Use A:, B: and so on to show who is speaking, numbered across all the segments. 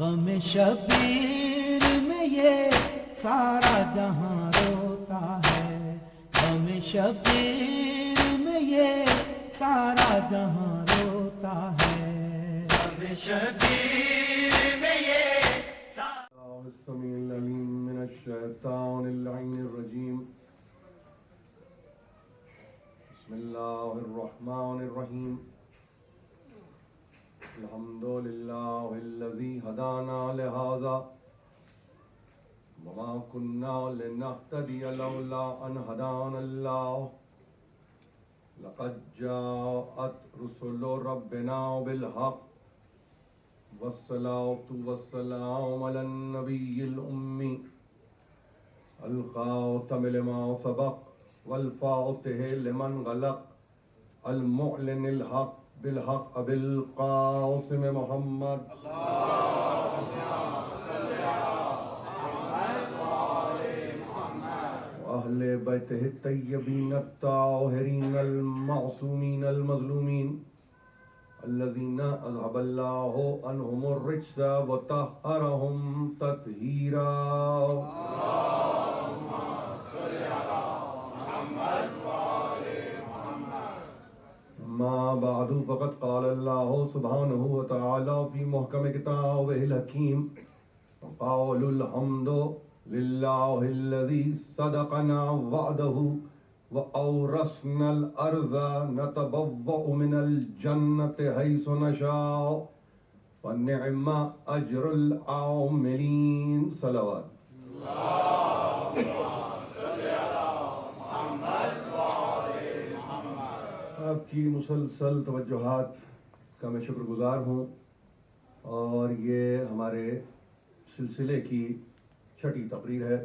A: غم شبیر میں یہ سارا جہاں روتا ہے، غم شبیر میں یہ سارا جہاں روتا ہے، غم شبیر میں یہ
B: السمیع العلیم من الشیطان اللعین الرجیم بسم اللہ الرحمن الرحیم الحمدللہ الذی ہدانا لہذا وما كنا لنهتدی لولا ان ہدانا اللہ لقد جاءت رسل ربنا بالحق والصلاة والسلام على النبي الأمي الخاتم لما سبق والفاتح لمن غلق المعلن الحق بالحق بالقاسم محمد وأهل بيته الطيبين الطاهرين المعصومين المظلومين الذين أذهب الله عنهم الرجس وطهرهم تطهيرا اللهم صل على محمد وآل محمد ما بعد فقد قال الله سبحانه وتعالى في محكم كتابه الحكيم وقالوا الحمد لله الذي صدقنا وعده وَأَوْرَثْنَا الْأَرْضَ نَتَبَوَّأُ مِنَ الْجَنَّةِ حَيْثُ نَشَاءُ وَنِعْمَ أَجْرُ الْعَامِلِينَ صلوات آپ کی مسلسل توجہات کا میں شکر گزار ہوں، اور یہ ہمارے سلسلے کی چھٹی تقریر ہے۔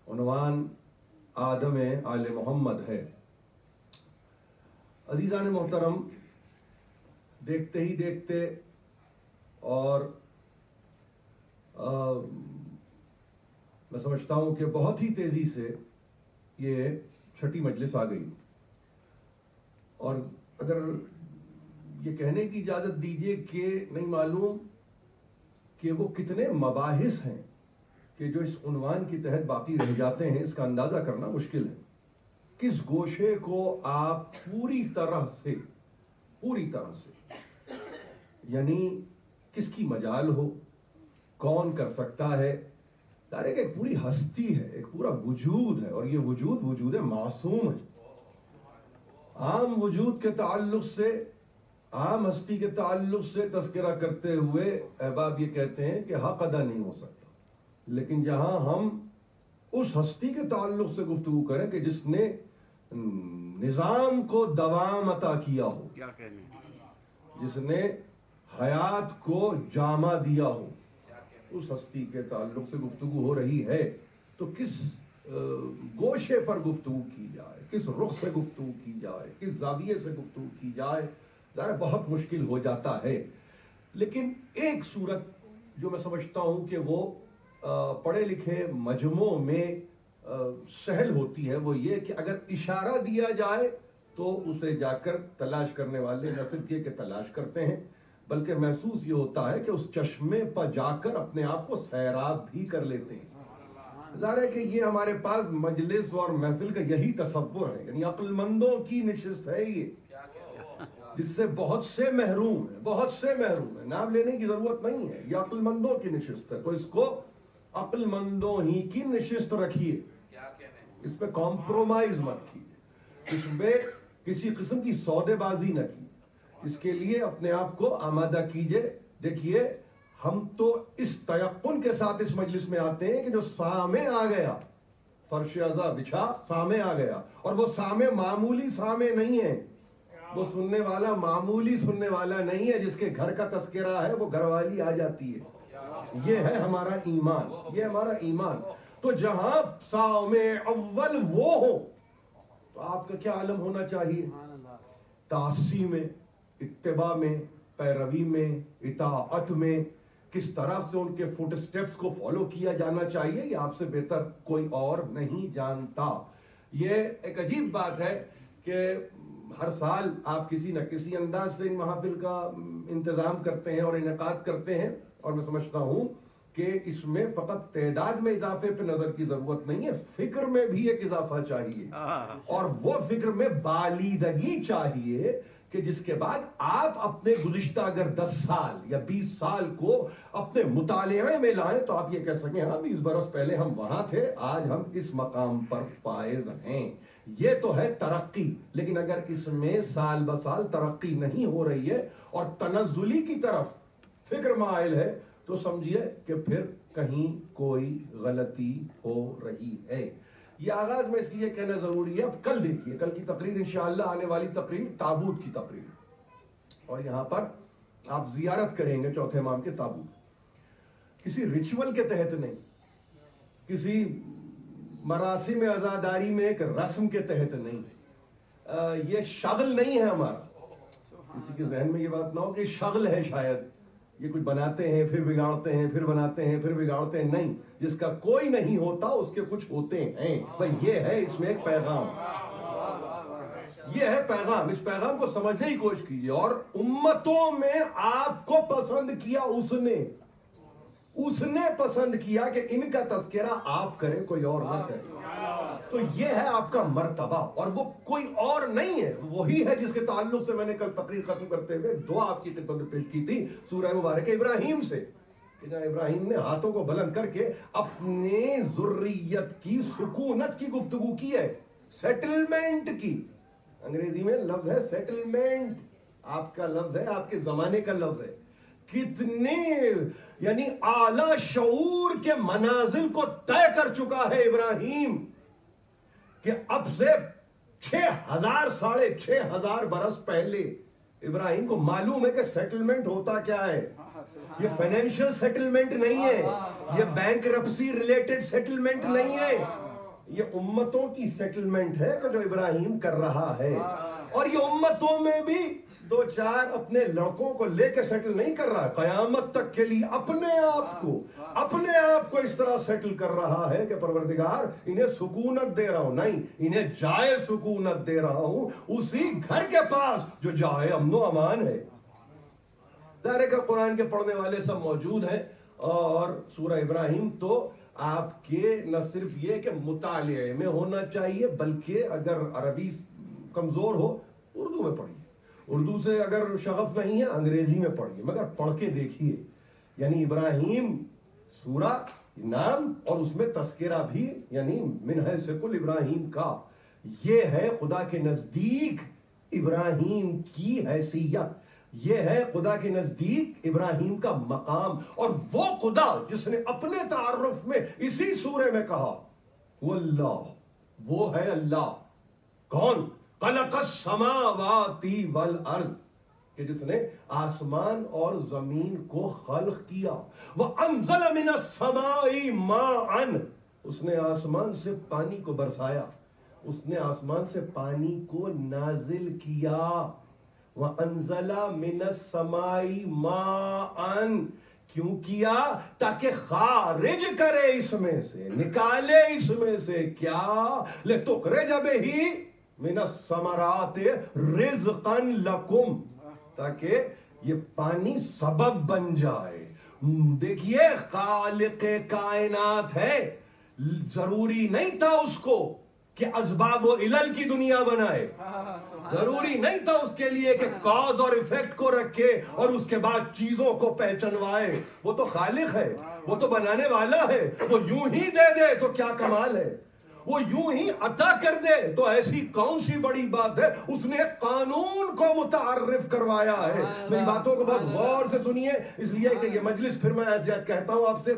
B: عنوان آدم آل محمد ہے۔ عزیزان محترم، دیکھتے ہی دیکھتے اور میں سمجھتا ہوں کہ بہت ہی تیزی سے یہ چھٹی مجلس آ گئی، اور اگر یہ کہنے کی اجازت دیجیے کہ نہیں معلوم کہ وہ کتنے مباحث ہیں کہ جو اس عنوان کی تحت باقی رہ جاتے ہیں، اس کا اندازہ کرنا مشکل ہے۔ کس گوشے کو آپ پوری طرح سے یعنی کس کی مجال ہو، کون کر سکتا ہے؟ ظاہر ہے کہ ایک پوری ہستی ہے، ایک پورا وجود ہے، اور یہ وجود معصوم ہے۔ عام وجود کے تعلق سے، عام ہستی کے تعلق سے تذکرہ کرتے ہوئے احباب یہ کہتے ہیں کہ حق ادا نہیں ہو سکتا، لیکن جہاں ہم اس ہستی کے تعلق سے گفتگو کریں کہ جس نے نظام کو دوام عطا کیا ہو، جس نے حیات کو جامہ دیا ہو، اس ہستی کے تعلق سے گفتگو ہو رہی ہے، تو کس گوشے پر گفتگو کی جائے، کس رخ سے گفتگو کی جائے، کس زاویے سے گفتگو کی جائے، ذرا بہت مشکل ہو جاتا ہے۔ لیکن ایک صورت جو میں سمجھتا ہوں کہ وہ پڑھے لکھے مجموع میں سہل ہوتی ہے، وہ یہ کہ اگر اشارہ دیا جائے تو اسے جا کر تلاش کرنے والے نہ صرف یہ کہ تلاش کرتے ہیں، بلکہ محسوس یہ ہوتا ہے کہ اس چشمے پر جا کر اپنے آپ کو سیراب بھی کر لیتے ہیں۔ ظاہر ہے کہ یہ ہمارے پاس مجلس اور محفل کا یہی تصور ہے، یعنی عقل مندوں کی نشست ہے یہ، جس سے بہت سے محروم ہیں، نام لینے کی ضرورت نہیں ہے، یہ عقل مندوں کی نشست ہے، تو اس کو عقل مندوں ہی کی نشست رکھیے، اس پہ کمپرومائز مت کیجیے، اس پہ کسی قسم کی سودے بازی نہ کیجیے، اس کے لیے اپنے آپ کو آمادہ کیجیے۔ دیکھیے، ہم تو اس تیقن کے ساتھ اس مجلس میں آتے ہیں کہ جو سامع آ گیا، فرش ازا بچھا سامع آ گیا، اور وہ سامع معمولی سامع نہیں ہے، وہ سننے والا معمولی سننے والا نہیں ہے، جس کے گھر کا تذکرہ ہے وہ گھر والی آ جاتی ہے۔ یہ ہے ہمارا ایمان، یہ ہمارا ایمان۔ تو جہاں سامع اول وہ ہو تو آپ کا کیا عالم ہونا چاہیے؟ تعصی میں، اتباع میں، پیروی میں، اطاعت میں، کس طرح سے ان کے فٹ سٹیپس کو فالو کیا جانا چاہیے، یہ آپ سے بہتر کوئی اور نہیں جانتا۔ یہ ایک عجیب بات ہے کہ ہر سال آپ کسی نہ کسی انداز سے ان محافل کا انتظام کرتے ہیں اور انعقاد کرتے ہیں، اور میں سمجھتا ہوں کہ اس میں فقط تعداد میں اضافے پہ نظر کی ضرورت نہیں ہے، فکر میں بھی ایک اضافہ چاہیے، اور وہ فکر میں بالیدگی چاہیے کہ جس کے بعد آپ اپنے گزشتہ اگر 10 سال یا 20 سال کو اپنے مطالعے میں لائیں تو آپ یہ کہہ سکیں ہاں 20 برس پہلے ہم وہاں تھے، آج ہم اس مقام پر فائز ہیں۔ یہ تو ہے ترقی، لیکن اگر اس میں سال بسال ترقی نہیں ہو رہی ہے اور تنزلی کی طرف فکر مائل ہے تو سمجھیے کہ پھر کہیں کوئی غلطی ہو رہی ہے۔ یہ آغاز میں اس لیے کہنا ضروری ہے، اب کل دیکھیے، کل کی تقریر انشاءاللہ آنے والی تقریر تابوت کی تقریر، اور یہاں پر آپ زیارت کریں گے چوتھے امام کے تابوت، کسی ریچول کے تحت نہیں، کسی مراسم عزاداری میں ایک رسم کے تحت نہیں، یہ شغل نہیں ہے ہمارا، کسی کے ذہن میں یہ بات نہ ہو کہ شغل ہے، شاید یہ کچھ بناتے ہیں پھر بگاڑتے ہیں، پھر بناتے ہیں پھر بگاڑتے ہیں، نہیں، جس کا کوئی نہیں ہوتا اس کے کچھ ہوتے ہیں۔ یہ ہے اس میں ایک پیغام، یہ ہے پیغام، اس پیغام کو سمجھنے کی کوشش کیجیے۔ اور امتوں میں آپ کو پسند کیا اس نے پسند کیا کہ ان کا تذکرہ آپ کریں، کوئی اور نہ کرے، تو یہ ہے آپ کا مرتبہ، اور وہ کوئی اور نہیں ہے، وہی ہے جس کے تعلق سے میں نے کل تقریر ختم کرتے ہوئے دعا آپ کی خدمت میں پیش کی تھی سورہ مبارک ابراہیم سے، کہ جہاں ابراہیم نے ہاتھوں کو بلند کر کے اپنے ذریت کی سکونت کی گفتگو کی ہے، سیٹلمنٹ کی، انگریزی میں لفظ ہے سیٹلمنٹ، آپ کا لفظ ہے، آپ کے زمانے کا لفظ ہے، کتنے یعنی اعلی شعور کے منازل کو طے کر چکا ہے ابراہیم، کہ اب سے 6000 ساڑھے 6000 برس پہلے ابراہیم کو معلوم ہے کہ سیٹلمنٹ ہوتا کیا ہے۔ یہ فائنینشل سیٹلمنٹ نہیں ہے، یہ بینک رپسی ریلیٹڈ سیٹلمنٹ نہیں ہے، یہ امتوں کی سیٹلمنٹ ہے کہ جو ابراہیم کر رہا ہے، اور یہ امتوں میں بھی دو چار اپنے لڑکوں کو لے کے سیٹل نہیں کر رہا ہے، قیامت تک کے لیے اپنے آپ کو اس طرح سیٹل کر رہا ہے کہ پروردگار انہیں سکونت دے رہا ہوں، نہیں، انہیں جائے سکونت دے رہا ہوں اسی گھر کے پاس جو جائے امن و امان ہے۔ ظاہر ہے کہ قرآن کے پڑھنے والے سب موجود ہیں، اور سورہ ابراہیم تو آپ کے نہ صرف یہ کہ مطالعے میں ہونا چاہیے، بلکہ اگر عربی کمزور ہو اردو میں پڑھیے، اردو سے اگر شغف نہیں ہے انگریزی میں پڑھیے، مگر پڑھ کے دیکھیے، یعنی ابراہیم سورہ نام اور اس میں تذکرہ بھی، یعنی من حیث کل ابراہیم کا، یہ ہے خدا کے نزدیک ابراہیم کی حیثیت، یہ ہے خدا کے نزدیک ابراہیم کا مقام، اور وہ خدا جس نے اپنے تعارف میں اسی سورے میں کہا واللہ، وہ ہے اللہ، کون؟ خلق السماوات والارض، کہ جس نے آسمان اور زمین کو خلق کیا، وانزل من السماء ماء، اس نے آسمان سے پانی کو برسایا، اس نے آسمان سے پانی کو نازل کیا، وانزل من السماء ماء، کیوں کیا؟ تاکہ خارج کرے اس میں سے، نکالے اس میں سے کیا؟ لتخرج بہ من الثمرات رزقا لکم، تاکہ یہ پانی سبب بن جائے۔ دیکھیے خالق کائنات ہے، ضروری نہیں تھا اس کو کہ اسباب و علل کی دنیا بنائے، ضروری نہیں تھا اس کے لیے کہ کاز اور ایفیکٹ کو رکھے اور اس کے بعد چیزوں کو پہچنوائے، وہ تو خالق ہے، وہ تو بنانے والا ہے، وہ یوں ہی دے دے تو کیا کمال ہے، وہ یوں ہی عطا کر دے تو ایسی کون سی بڑی بات ہے، اس نے قانون کو متعارف کروایا ہے۔ میری باتوں کو بہت غور سے سنیے، اس لیے کہ یہ مجلس پھر میں ایسے کہتا ہوں آپ سے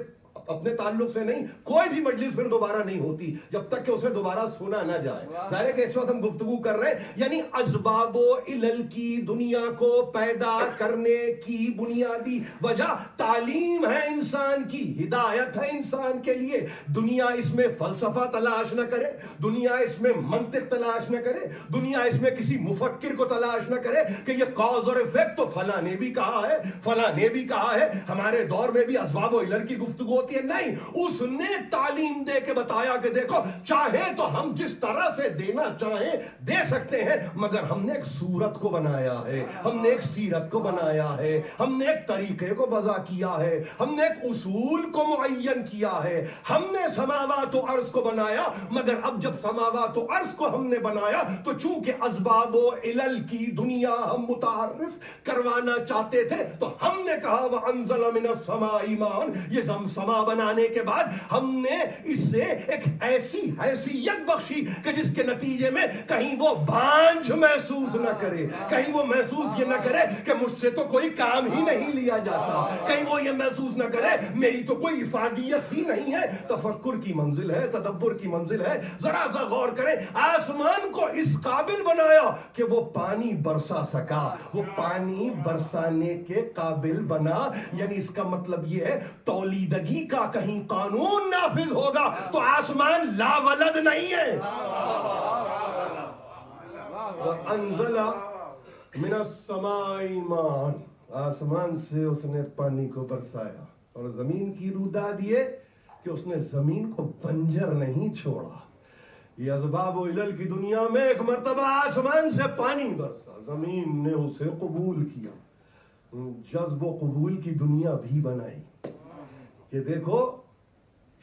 B: اپنے تعلق سے نہیں، کوئی بھی مجلس پھر دوبارہ نہیں ہوتی جب تک کہ اسے دوبارہ سنا نہ جائے۔ ظاہر ہے کہ اس وقت ہم گفتگو کر رہے ہیں یعنی اسباب و علل کی دنیا کو پیدا کرنے کی بنیادی وجہ تعلیم ہے انسان کی، ہدایت ہے انسان کے لیے۔ دنیا اس میں فلسفہ تلاش نہ کرے، دنیا اس میں منطق تلاش نہ کرے، دنیا اس میں کسی مفکر کو تلاش نہ کرے کہ یہ کاز اور ایفیکٹ تو فلاں نے بھی کہا ہے، فلاں نے بھی کہا ہے۔ ہمارے دور میں بھی اسباب و علل کی گفتگو ہوتی، ہے, نہیں, اس نے تعلیم دے کے بتایا کہ دیکھو چاہے تو ہم جس طرح سے دینا چاہیں دے سکتے ہیں, مگر ہم نے ایک صورت کو بنایا ہے, ہم نے ایک سیرت کو بنایا ہے, ہم نے ایک طریقے کو وضع کیا ہے, ہم نے ایک اصول کو معین کیا ہے, ہم نے سماوات و عرض کو بنایا. مگر اب جب سماوات و عرض کو ہم نے بنایا تو چونکہ اسباب و علل کی دنیا ہم متعارف کروانا چاہتے تھے, تو ہم نے کہا وَأَنزَلَ مِنَ السَّمَاءِ مَاءً, یہ سما بنانے کے بعد ہم نے اس سے ایک ایسی حیثیت بخشی کہ جس کے نتیجے میں کہیں وہ بانجھ محسوس نہ کرے, کہیں وہ محسوس یہ نہ کرے کہ مجھ سے تو کوئی کام ہی نہیں لیا جاتا, کہیں وہ یہ محسوس نہ کرے میری تو کوئی افادیت ہی نہیں ہے. تفکر کی منزل ہے, تدبر کی منزل ہے. ذرا سا غور کریں, آسمان کو اس قابل بنایا کہ وہ پانی برسا سکا, وہ پانی برسانے کے قابل بنا. یعنی اس کا مطلب یہ ہے تولیدگی کا کہیں قانون نافذ ہوگا تو آسمان لا ولد نہیں ہے. وَأَنزَلَ مِنَ السَّمَاءِ مَاءً, آسمان سے اس نے پانی کو برسایا, اور زمین کی روداد یہ کہ اس نے زمین کو بنجر نہیں چھوڑا. یہ اسباب و علل کی دنیا میں ایک مرتبہ آسمان سے پانی برسا, زمین نے اسے قبول کیا, جذب و قبول کی دنیا بھی بنائی کہ دیکھو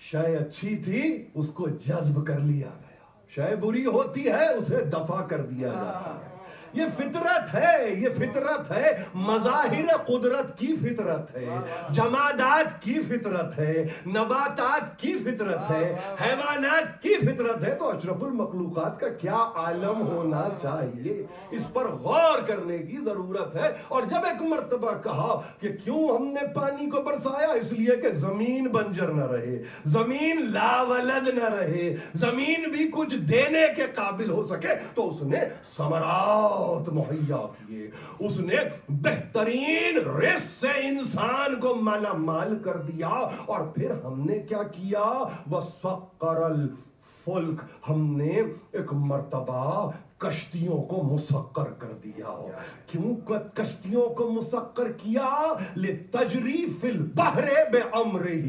B: شے اچھی تھی اس کو جذب کر لیا گیا, شے بری ہوتی ہے اسے دفع کر دیا جاتا ہے. یہ فطرت ہے, یہ فطرت ہے, مظاہر قدرت کی فطرت ہے, جمادات کی فطرت ہے, نباتات کی فطرت ہے, حیوانات کی فطرت ہے. تو اشرف المخلوقات کا کیا عالم ہونا چاہیے, اس پر غور کرنے کی ضرورت ہے. اور جب ایک مرتبہ کہا کہ کیوں ہم نے پانی کو برسایا, اس لیے کہ زمین بنجر نہ رہے, زمین لاولد نہ رہے, زمین بھی کچھ دینے کے قابل ہو سکے, تو اس نے ثمرات مہیا کیے, اس نے بہترین رزق سے انسان کو مالا مال کر دیا. اور پھر ہم نے کیا کیا, وَسَخَّرَ الْفُلْكَ, ہم نے ایک مرتبہ کشتیوں کو مسخر کر دیا. کیوں کشتیوں کو مسخر کیا, لِتَجْرِي فِي الْبَحْرِ بِأَمْرِهِ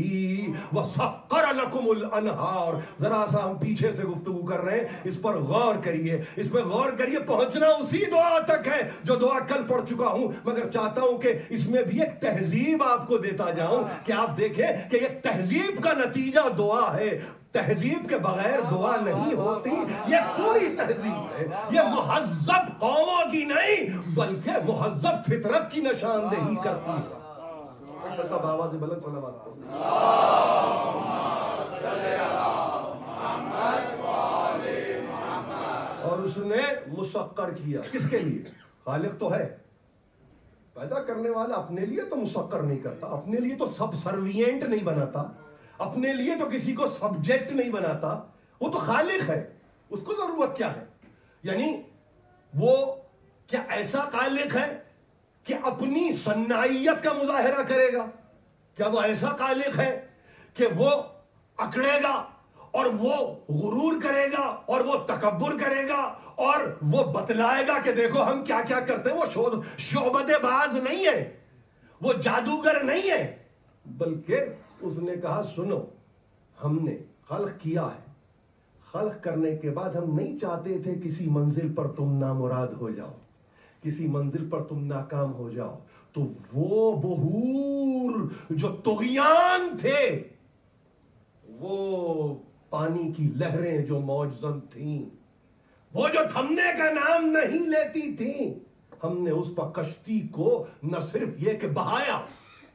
B: وَسَخَّرَ لَكُمُ الْأَنْهَارَ. ذرا سا ہم پیچھے سے گفتگو کر رہے ہیں, اس پر غور کریے, اس پر غور کریے. پہنچنا اسی دعا تک ہے جو دعا کل پڑھ چکا ہوں, مگر چاہتا ہوں کہ اس میں بھی ایک تہذیب آپ کو دیتا جاؤں کہ آپ دیکھیں کہ یہ تہذیب کا نتیجہ دعا ہے. تہذیب کے بغیر دعا نہیں ہوتی. یہ پوری تہذیب ہے, یہ مہذب قوموں کی نہیں بلکہ مہذب فطرت کی نشاندہی کرتی ہے. تب آواز بلند صلوات کرو. اور اس نے مسخر کیا, کس کے لیے؟ خالق تو ہے, پیدا کرنے والا اپنے لیے تو مسخر نہیں کرتا, اپنے لیے تو سب سروینٹ نہیں بناتا, اپنے لیے تو کسی کو سبجیکٹ نہیں بناتا. وہ تو خالق ہے, اس کو ضرورت کیا ہے؟ یعنی وہ کیا ایسا خالق ہے کہ اپنی صنعیت کا مظاہرہ کرے گا؟ کیا وہ ایسا خالق ہے کہ وہ اکڑے گا اور وہ غرور کرے گا اور وہ تکبر کرے گا اور وہ بتلائے گا کہ دیکھو ہم کیا کیا کرتے ہیں؟ وہ شعبدے باز نہیں ہے, وہ جادوگر نہیں ہے, بلکہ اس نے کہا سنو, ہم نے خلق کیا ہے, خلق کرنے کے بعد ہم نہیں چاہتے تھے کسی منزل پر تم نامراد ہو جاؤ, کسی منزل پر تم ناکام ہو جاؤ. تو وہ بحور جو طغیان تھے, وہ پانی کی لہریں جو موجزن تھیں, وہ جو تھمنے کا نام نہیں لیتی تھیں, ہم نے اس پر کشتی کو نہ صرف یہ کہ بہایا,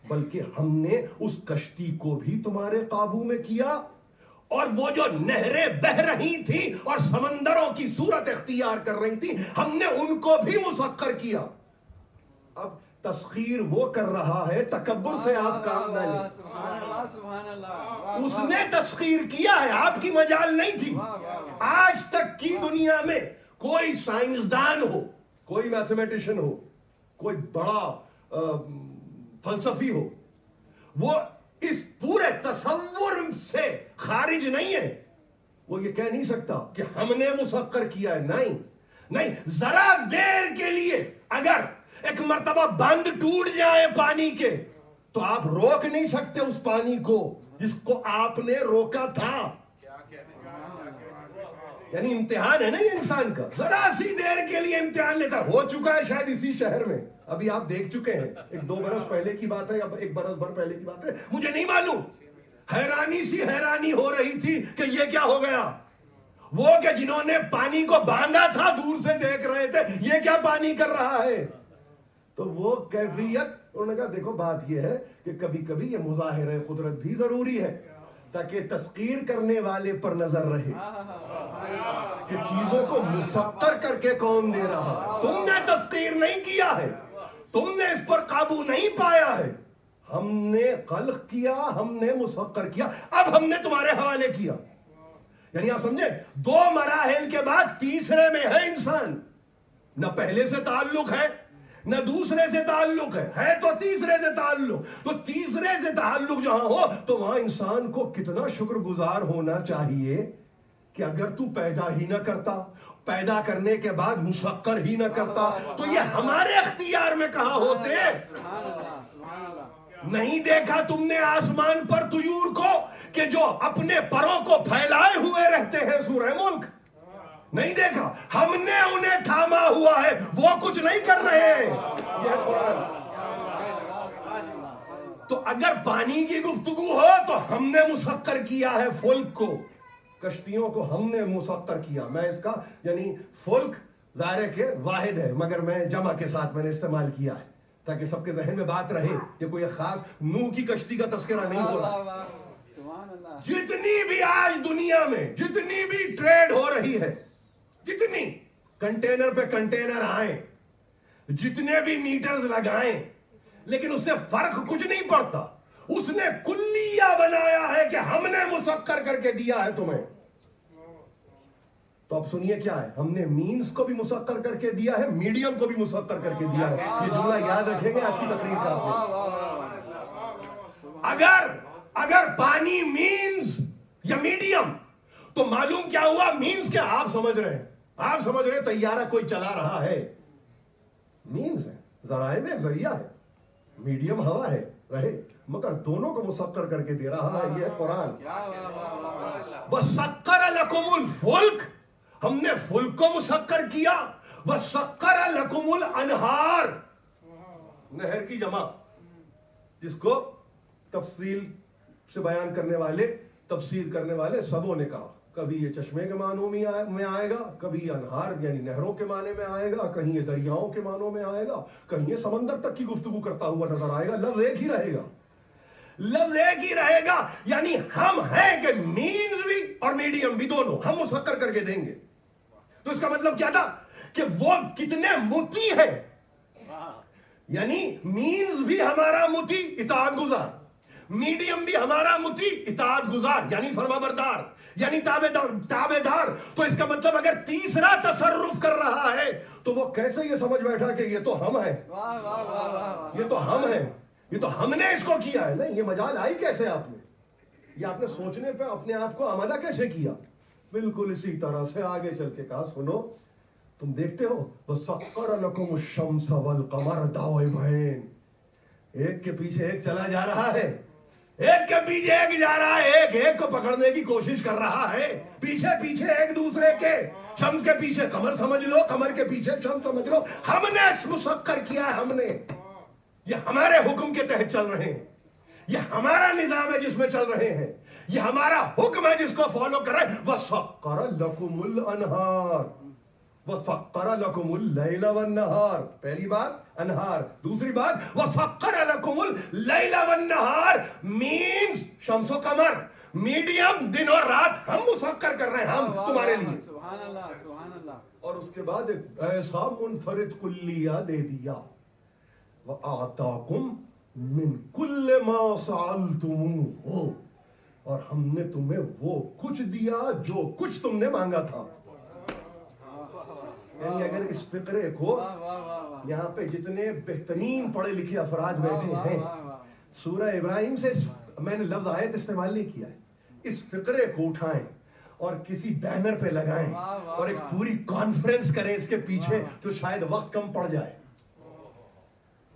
B: بلکہ ہم نے اس کشتی کو بھی تمہارے قابو میں کیا. اور وہ جو نہریں بہ رہی تھی اور سمندروں کی صورت اختیار کر رہی تھی, ہم نے ان کو بھی مسخر کیا. اب تسخیر وہ کر رہا ہے, تکبر سے آپ کام نہ لیں. اس نے تسخیر کیا ہے, آپ کی مجال نہیں تھی. آج تک کی دنیا میں کوئی سائنسدان ہو, کوئی میتھمیٹیشین ہو, کوئی بڑا فلسفی ہو, وہ اس پورے تصور سے خارج نہیں ہے. وہ یہ کہہ نہیں سکتا کہ ہم نے مسخر کیا ہے. نہیں نہیں, ذرا دیر کے لیے اگر ایک مرتبہ بند ٹوٹ جائے پانی کے تو آپ روک نہیں سکتے اس پانی کو جس کو آپ نے روکا تھا. یعنی امتحان ہے نا یہ انسان کا, ذرا سی دیر کے لیے امتحان لیتا. ہو چکا ہے شاید اسی شہر میں, ابھی آپ دیکھ چکے ہیں, 1-2 برس پہلے کی بات ہے یا 1 برس بھر پہلے کی بات ہے, مجھے نہیں معلوم. حیرانی ہو رہی تھی کہ یہ کیا ہو گیا. وہ کہ جنہوں نے پانی کو باندھا تھا دور سے دیکھ رہے تھے یہ کیا پانی کر رہا ہے. تو وہ کیفیت, انہوں نے کہا دیکھو بات یہ ہے کہ کبھی کبھی یہ مظاہرہ قدرت بھی ضروری ہے تاکہ تسخیر کرنے والے پر نظر رہے کہ چیزوں کو مسخر کر کے کون دے رہا. تم نے تسخیر نہیں کیا ہے, تم نے اس پر قابو نہیں پایا ہے, ہم نے خلق کیا, ہم نے مسخر کیا, اب ہم نے تمہارے حوالے کیا. یعنی آپ سمجھے 2 مراحل کے بعد تیسرے میں ہے انسان. نہ پہلے سے تعلق ہے نہ دوسرے سے تعلق ہے تو تیسرے سے تعلق. تو تیسرے سے تعلق جہاں ہو تو وہاں انسان کو کتنا شکر گزار ہونا چاہیے کہ اگر تو پیدا ہی نہ کرتا, پیدا کرنے کے بعد مسخر ہی نہ کرتا تو یہ ہمارے اختیار میں کہاں ہوتے. نہیں دیکھا تم نے آسمان پر طیور کو کہ جو اپنے پروں کو پھیلائے ہوئے رہتے ہیں, سورہ ملک نہیں دیکھا. ہم نے انہیں تھاما ہوا ہے, وہ کچھ نہیں کر رہے ہیں. یہ قرآن. تو اگر پانی کی گفتگو ہو تو ہم نے مسخر کیا ہے فلک کو, کشتیوں کو ہم نے مسخر کیا. میں اس کا یعنی فلک ظاہر ہے کہ واحد ہے مگر میں جمع کے ساتھ میں نے استعمال کیا ہے تاکہ سب کے ذہن میں بات رہے کہ کوئی خاص نوح کی کشتی کا تذکرہ نہیں ہو رہا. جتنی بھی آج دنیا میں جتنی بھی ٹریڈ ہو رہی ہے, جتنی کنٹینر پہ کنٹینر آئیں, جتنے بھی میٹرز لگائیں, لیکن اس سے فرق کچھ نہیں پڑتا. اس نے کلیہ بنایا ہے کہ ہم نے مسخر کر کے دیا ہے تمہیں. تو اب سنیے کیا ہے, ہم نے مینز کو بھی مسخر کر کے دیا ہے, میڈیم کو بھی مسخر کر کے دیا ہے. یہ جملہ یاد رکھیں گے آج کی تقریر کا. اگر پانی مینز یا میڈیم تو معلوم کیا ہوا, مینز کیا آپ سمجھ رہے ہیں, آپ سمجھ رہے ہیں طیارہ کوئی چلا رہا ہے, مینز ہے, ذرائع میں ایک ذریعہ ہے, میڈیم ہوا ہے رہے, مگر دونوں کو مسخر کر کے دے رہا ہے. یہ قرآن. وَسَخَّرَ لَكُمُ الْفُلْكَ, ہم نے فلک کو مسخر کیا. وَسَخَّرَ لَكُمُ الْأَنْهَارَ, نہر کی جمع جس کو تفصیل سے بیان کرنے والے, تفسیر کرنے والے سبوں نے کہا کبھی یہ چشمے کے معنوں میں آئے گا, کبھی یہ انہار یعنی نہروں کے معنی میں آئے گا, کہیں یہ دریاؤں کے معنوں میں آئے گا, کہیں یہ سمندر تک کی گفتگو کرتا ہوا نظر آئے گا. لفظ ایک ہی رہے گا, لفظ ایک ہی رہے گا. یعنی ہم ہیں کہ مینز بھی اور میڈیم بھی دونوں ہم مسخر کر کے دیں گے. تو اس کا مطلب کیا تھا کہ وہ کتنے مطیع ہے. یعنی مینز بھی ہمارا مطیع اطاعت گزار, میڈیم بھی ہمارا مطیع اطاعت گزار یعنی فرما بردار یعنی تابع دار. تو اس کا مطلب اگر تیسرا تصرف کر رہا ہے تو وہ کیسے یہ سمجھ بیٹھا کہ یہ تو ہم ہیں, یہ تو ہم ہیں, یہ تو ہم نے اس کو کیا ہے. نہیں, یہ مجال آئی کیسے آپ نے, یہ آپ نے سوچنے پہ اپنے آپ کو آمادہ کیسے کیا. بالکل اسی طرح سے آگے چل کے کہا سنو, تم دیکھتے ہو وَسَخَّرَ لَكُمُ الشَّمْسَ وَالْقَمَرَ دَائِبَيْنِ, ایک کے پیچھے ایک چلا جا رہا ہے, ایک کے پیچھے ایک جا رہا ہے, ایک کو پکڑنے کی کوشش کر رہا ہے, پیچھے پیچھے ایک دوسرے کے. شمس کے پیچھے قمر سمجھ لو, قمر کے پیچھے شمس سمجھ لو. ہم نے مسخر کیا ہے, ہم نے, یہ ہمارے حکم کے تحت چل رہے ہیں, یہ ہمارا نظام ہے جس میں چل رہے ہیں, یہ ہمارا حکم ہے جس کو فالو کر رہے ہیں. وَسَخَّرَ لَكُمُ الْأَنْهَارَ وَسَخَّرَ لَكُمُ اللَّيْلَ وَالنَّهَارَ. پہلی بات انہار, دوسری بات وَسَخَّرَ لَكُمُ اللَّيْلَ وَالنَّهَارَ, مینز شمس و قمر, میڈیم دن اور رات ہم مسخر کر رہے ہیں, ہم تمہارے لیے. سبحان اللہ, سبحان اللہ. اور اس کے بعد ایک ایسا منفرد کلیہ دے دیا, وَآتَاكُمْ مِنْ كُلِّ مَا سَأَلْتُمُوهُ, اور ہم نے تمہیں وہ کچھ دیا جو کچھ تم نے مانگا تھا. یعنی اگر اس فقرے کو یہاں پہ جتنے بہترین پڑھے لکھے افراد بیٹھے ہیں, سورہ ابراہیم سے میں نے لفظ آیت استعمال نہیں کیا ہے, اس فقرے کو اٹھائیں اور کسی بینر پہ لگائیں اور ایک پوری کانفرنس کریں اس کے پیچھے, تو شاید وقت کم پڑ جائے.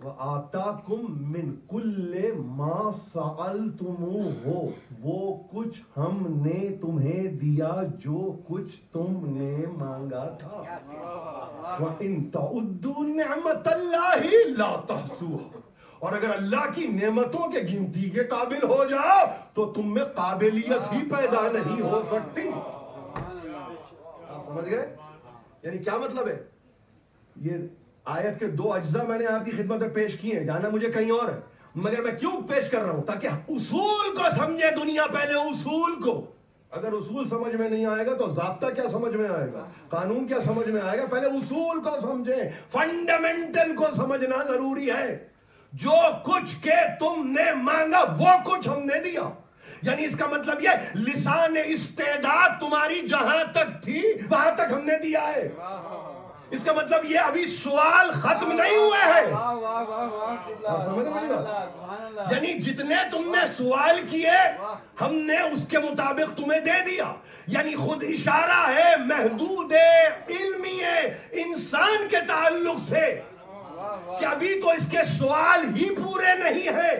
B: وَآتَاكُم مِّن كُلِّ مَا سَأَلْتُمُوهُ، وہ کچھ ہم نے تمہیں دیا جو کچھ تم نے مانگا تھا. وَإِن تَعُدُّوا نِعْمَةَ اللَّهِ لَا تُحْصُوهَا، اور اگر اللہ کی نعمتوں کے گنتی کے قابل ہو جاؤ تو تم میں قابلیت ہی پیدا نہیں ہو سکتی. آپ سمجھ گئے؟ یعنی کیا مطلب ہے؟ یہ آیت کے دو اجزاء میں نے آپ کی خدمت میں پیش کیے ہیں، جانا مجھے کہیں اور ہے، مگر میں کیوں پیش کر رہا ہوں؟ تاکہ اصول کو سمجھے دنیا، پہلے اصول کو. اگر اصول سمجھ میں نہیں آئے گا تو ضابطہ کیا سمجھ میں آئے گا، قانون کیا سمجھ میں آئے گا؟ پہلے اصول کو سمجھیں، فنڈامنٹل کو سمجھنا ضروری ہے. جو کچھ کہ تم نے مانگا وہ کچھ ہم نے دیا. یعنی اس کا مطلب یہ لسان استعداد تمہاری جہاں تک تھی وہاں تک ہم نے دیا ہے. اس کا مطلب یہ ابھی سوال ختم نہیں ہوئے ہیں. یعنی جتنے تم نے سوال کیے ہم نے اس کے مطابق تمہیں دے دیا. یعنی خود اشارہ ہے محدود علمی انسان کے تعلق سے کہ ابھی تو اس کے سوال ہی پورے نہیں ہیں.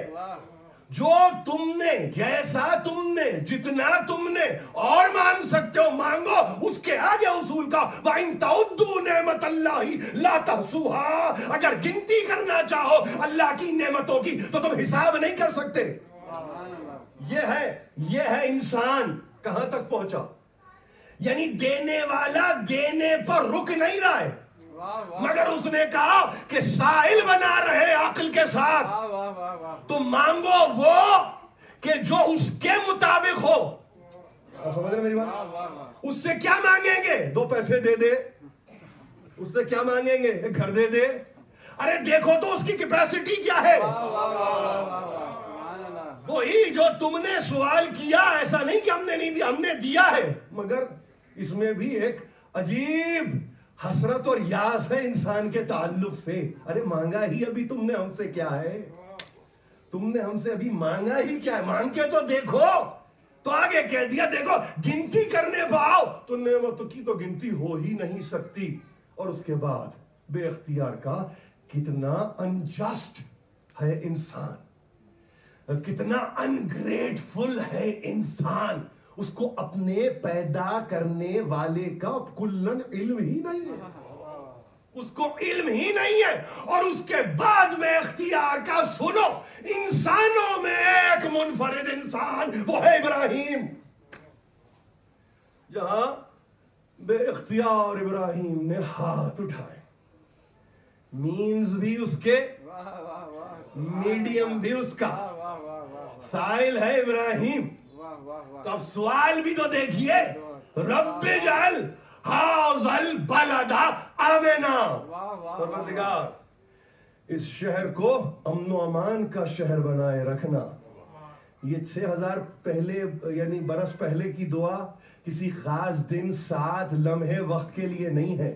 B: جو تم نے، جیسا تم نے، جتنا تم نے اور مانگ سکتے ہو مانگو. اس کے آگے اصول کا وَإِن تَعُدُّوا نِعْمَةَ اللَّهِ لَا تُحْصُوهَا، اگر گنتی کرنا چاہو اللہ کی نعمتوں کی تو تم حساب نہیں کر سکتے. یہ ہے انسان کہاں تک پہنچا. یعنی دینے والا دینے پر رک نہیں رہا ہے، مگر اس نے کہا کہ سائل بنا رہے عقل کے ساتھ. تم مانگو وہ کہ جو اس کے مطابق ہو. سمجھ رہے میری بات؟ اس سے کیا مانگیں گے؟ 2 پیسے دے دے. اس سے کیا مانگیں گے؟ ایک گھر دے دے. ارے دیکھو تو اس کی کیپیسٹی کیا ہے. وہی جو تم نے سوال کیا، ایسا نہیں کہ ہم نے نہیں دیا، ہم نے دیا ہے. مگر اس میں بھی ایک عجیب حسرت اور یاس ہے انسان کے تعلق سے. ارے مانگا ہی ابھی تم نے ہم سے کیا ہے؟ تم نے ہم سے ابھی مانگا ہی کیا ہے؟ مانگ کے تو دیکھو. تو آگے کہہ دیا دیکھو گنتی کرنے پاؤ تو نعمتوں کی تو گنتی ہو ہی نہیں سکتی. اور اس کے بعد بے اختیار کا کتنا انجسٹ ہے انسان، کتنا انگریٹفل ہے انسان. اس کو اپنے پیدا کرنے والے کا کلن علم ہی نہیں ہے. اس کو علم ہی نہیں ہے. اور اس کے بعد میں اختیار کا سنو، انسانوں میں ایک منفرد انسان وہ ہے ابراہیم. جہاں بے اختیار ابراہیم نے ہاتھ اٹھائے، مینز بھی اس کے، میڈیم بھی اس کا، سائل ہے ابراہیم. تو اب سوال بھی تو دیکھیے، رب اجعل ھذا البلد آمنا. پروردگار اس شہر کو امن و امان کا شہر بنائے رکھنا. یہ 6000 پہلے یعنی برس پہلے کی دعا کسی خاص دن، ساتھ، لمحے، وقت کے لیے نہیں ہے.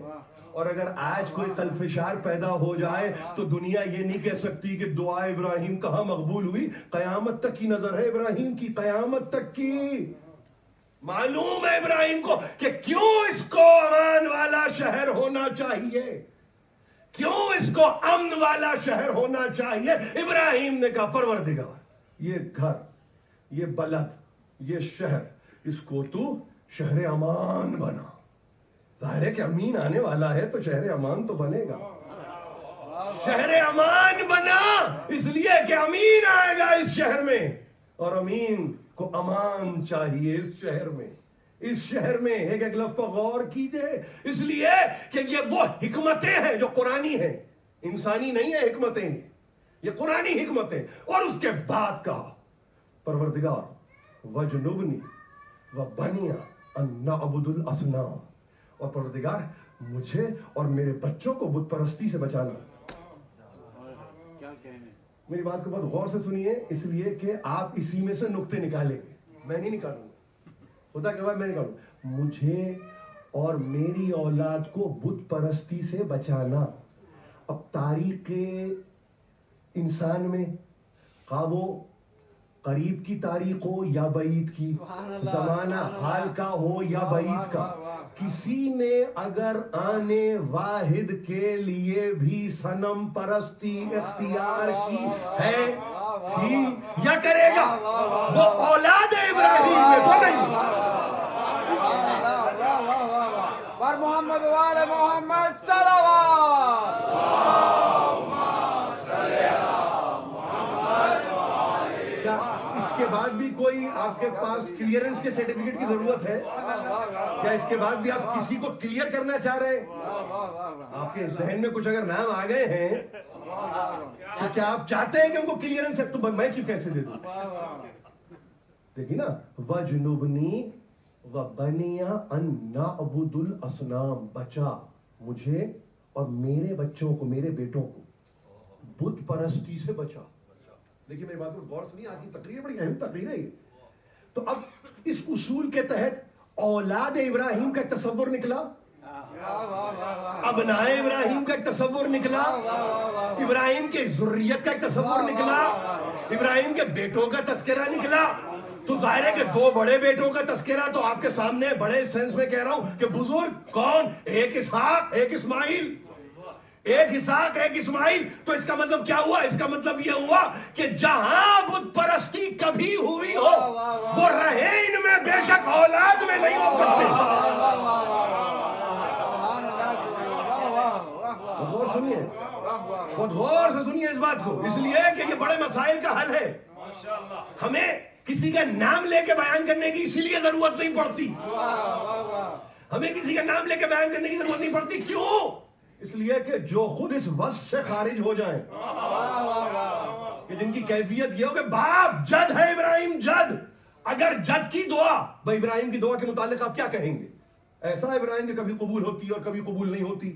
B: اور اگر آج کوئی خلفشار پیدا ہو جائے تو دنیا یہ نہیں کہہ سکتی کہ دعا ابراہیم کہاں مقبول ہوئی. قیامت تک کی نظر ہے ابراہیم کی، قیامت تک کی. معلوم ہے ابراہیم کو کہ کیوں اس کو امان والا شہر ہونا چاہیے، کیوں اس کو امن والا شہر ہونا چاہیے. ابراہیم نے کہا پروردگار یہ گھر، یہ بلد، یہ شہر، اس کو تو شہر امان بنا. ظاہر ہے کہ امین آنے والا ہے تو شہر امان تو بنے گا. شہر امان بنا اس لیے کہ امین آئے گا اس شہر میں، اور امین کو امان چاہیے اس شہر میں. اس شہر میں ایک ایک لفظ پر غور کیجئے، اس لیے کہ یہ وہ حکمتیں ہیں جو قرآنی ہیں، انسانی نہیں ہے حکمتیں، یہ قرآنی حکمتیں. اور اس کے بعد کا پروردگار وجنبنی وبنی ان نعبد الاصنام، اور پروردگار مجھے اور میرے بچوں کو بت پرستی سے بچانا. میری بات کو بہت غور سے سنیے، اس لیے کہ آپ اسی میں سے نقطے نکالیں گے، میں نہیں نکالوں گا، خدا کے بعد میں نکالوں. مجھے اور میری اولاد کو بت پرستی سے بچانا. اب تاریخ انسان میں خواب و قریب کی تاریخ ہو یا بعید کی، زمانہ حال کا ہو یا بعید کا، کسی نے اگر آنے واحد کے لیے بھی صنم پرستی اختیار کی ہے، تھی یا کرے گا، وہ اولاد ابراہیم میں تو نہیں۔
C: پر محمد وآل محمد صلوات۔
B: کیا اس کے بعد بھی کوئی آپ کے پاس کلیئرنس کے سرٹیفکیٹ کی ضرورت ہے؟ کیا اس کے بعد بھی آپ کسی کو کلیئر کرنا چاہ رہے ہیں؟ آپ کے ذہن میں کچھ اگر نام آ گئے ہیں تو کیا آپ چاہتے ہیں کہ ان کو کلیئرنس ہے؟ تو میں کیوں کیسے دے دوں؟ دیکھیے نا، وَجْنُبْنِي وَبَنِيَ أَن نَعْبُدُ الْأَصْنَامَ، بچا مجھے اور میرے بچوں کو، میرے بیٹوں کو بت پرستی سے بچا۔ دیکھیے میری بات کو غور سنیے، آج کی تقریر بڑی اہم تقریر ہے یہ۔ تو اب اس اصول کے تحت اولاد ابراہیم کا ایک تصور نکلا، ابناء ابراہیم کا ایک تصور نکلا، ابراہیم کی ذریت کا ایک تصور نکلا، ابراہیم کے بیٹوں کا تذکرہ نکلا۔ تو ظاہر ہے کہ دو بڑے بیٹوں کا تذکرہ تو آپ کے سامنے بڑے سینس میں کہہ رہا ہوں کہ بزرگ کون؟ ایک اسحاق، ایک اسماعیل، ایک اسحاق ایک اسماعیل۔ تو اس کا مطلب کیا ہوا؟ اس کا مطلب یہ ہوا کہ جہاں بت پرستی کبھی ہوئی ہو وہ رہے ان میں، بے شک اولاد میں نہیں ہو سکتے۔ غور سنیے، بہت غور سے سنیے اس بات کو، اس لیے کہ یہ بڑے مسائل کا حل ہے۔ ہمیں کسی کا نام لے کے بیان کرنے کی اسی لیے ضرورت نہیں پڑتی، ہمیں کسی کا نام لے کے بیان کرنے کی ضرورت نہیں پڑتی۔ کیوں؟ اس لیے کہ جو خود اس وصف سے خارج ہو جائیں، کہ جن کی کیفیت یہ ہو کہ باپ جد ہے ابراہیم، جد، اگر جد کی دعا، بھائی ابراہیم کی دعا کے متعلق آپ کیا کہیں گے؟ ایسا ابراہیم کہ کبھی قبول ہوتی اور کبھی قبول نہیں ہوتی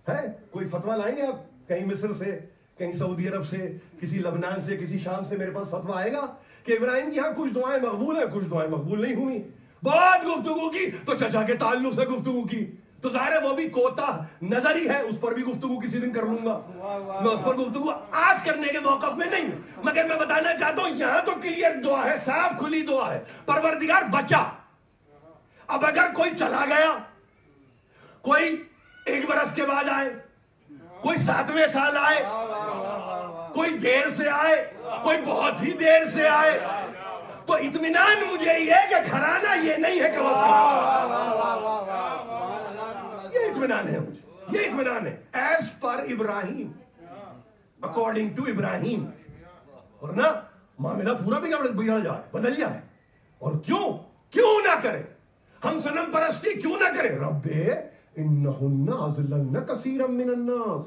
B: ہے؟ کوئی فتویٰ لائیں گے آپ کہیں مصر سے، کہیں سعودی عرب سے، کسی لبنان سے، کسی شام سے میرے پاس فتویٰ آئے گا کہ ابراہیم کی ہاں کچھ دعائیں مقبول ہیں، کچھ دعائیں مقبول نہیں ہوئی؟ بہت گفتگو کی تو چچا کے تعلق سے گفتگو کی، تو ظاہر ہے وہ بھی کوتا نظر ہی ہے، اس پر بھی گفتگو کسی دن کر لوں گا، میں اس پر گفتگو آج کرنے کے موقف میں نہیں ہوں۔ مگر میں بتانا چاہتا ہوں یہاں تو کلیئر دعا ہے، صاف کھلی دعا ہے، پروردگار بچا۔ اب اگر کوئی چلا گیا، کوئی 1 برس کے بعد آئے، کوئی 7ویں سال آئے، کوئی دیر سے آئے، کوئی بہت ہی دیر سے آئے، تو اطمینان مجھے یہ کہ گھرانہ یہ نہیں ہے کہ یہ اطمینان ہے، مجھے یہ اطمینان ہے as per Ibrahim, according to Ibrahim, ورنہ معاملہ پورا بگڑ جائے، بدل جائے۔ اور کیوں نہ کرے؟ ہم صنم پرستی کیوں نہ کریں؟ رب انہن اضللن کثیرا من الناس،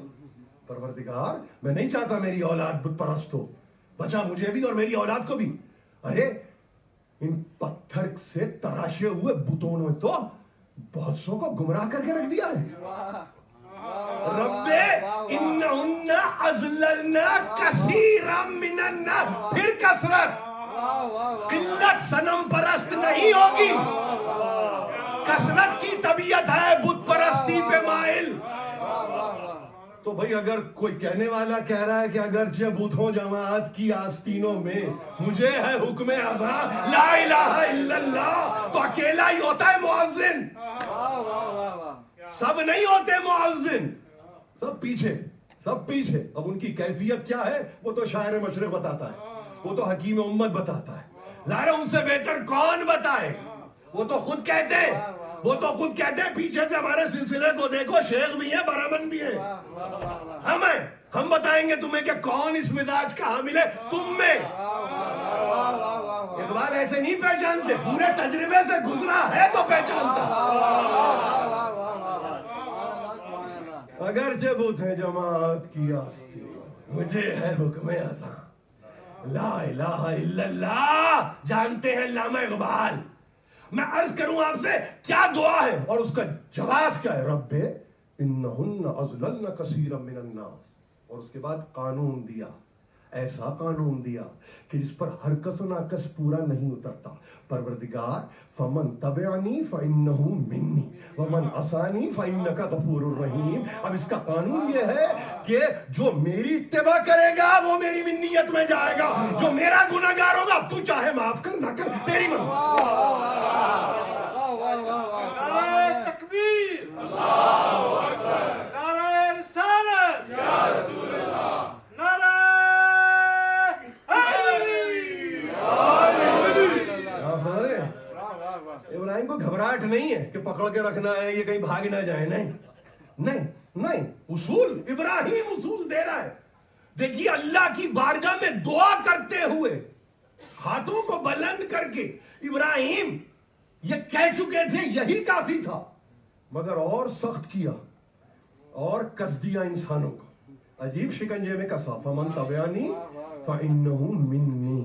B: پروردگار میں نہیں چاہتا میری اولاد بت پرست ہو، بچا مجھے بھی اور میری اولاد کو بھی۔ ارے ان پتھر سے تراشے ہوئے بتوں نے تو بہت سو کو گمراہ کر کے رکھ دیا ہے۔ رب انہن اضللن کثیرا من الناس، پھر کثرت، قلت صنم پرست نہیں ہوگی، کثرت کی طبیعت ہے بت پرستی پہ مائل۔ تو بھئی اگر کوئی کہنے والا کہہ رہا ہے کہ اگرچہ بتوں جماعت کی آستینوں میں مجھے ہے حکم اذان لا الہ الا اللہ، تو اکیلا ہی ہوتا ہے مؤذن، سب نہیں ہوتے مؤذن، سب پیچھے۔ اب ان کی کیفیت کیا ہے وہ تو شاعر مشرق بتاتا ہے، وہ تو حکیم امت بتاتا ہے، ظاہر ان سے بہتر کون بتائے؟ وہ تو خود کہتے ہیں پیچھے سے ہمارے سلسلے کو دیکھو، شیخ بھی ہیں، برامن بھی ہیں، ہم بتائیں گے تمہیں کہ کون اس مزاج کا حامل ہے تم میں۔ اقبال ایسے نہیں پہچانتے، پورے تجربے سے گزرا ہے تو پہچانتا۔ اگرچہ بت ہے جماعت کی آستی، مجھے ہے حکم اذان لا الہ الا اللہ۔ جانتے ہیں علامہ اقبال، میں عرض کروں آپ سے کیا دعا ہے اور اس کا جواز کیا ہے؟ رب انہن اضللن کثیرا من الناس، اور اس کے بعد قانون دیا، ایسا قانون دیا کہ جس پر ہر کس و ناقص پورا نہیں اترتا. پروردگار فمن تبعنی فإنہ منی ومن عصانی فإنک غفور الرحیم. اب اس کا قانون یہ ہے کہ جو میری اتباع کرے گا وہ میری منیت میں جائے گا, جو میرا گناہگار ہوگا اب تو چاہے معاف کر نہ کر تیری مرضی.
C: نعرہ تکبیر، نعرہ رسالت، نعرہ حیدری.
B: آپ سمجھ رہے ہیں؟ ابراہیم کو گھبراہٹ نہیں ہے کہ پکڑ کے رکھنا ہے, یہ کہیں بھاگ نہ جائے. نہیں نہیں نہیں, اصول ابراہیم اصول دے رہا ہے. دیکھیے اللہ کی بارگاہ میں دعا کرتے ہوئے ہاتھوں کو بلند کر کے ابراہیم یہ کہہ چکے تھے یہی کافی تھا, مگر اور سخت کیا اور کس دیا انسانوں کو. عجیب شکنجے میں کسا. فمن تبعنی فإنہ منی,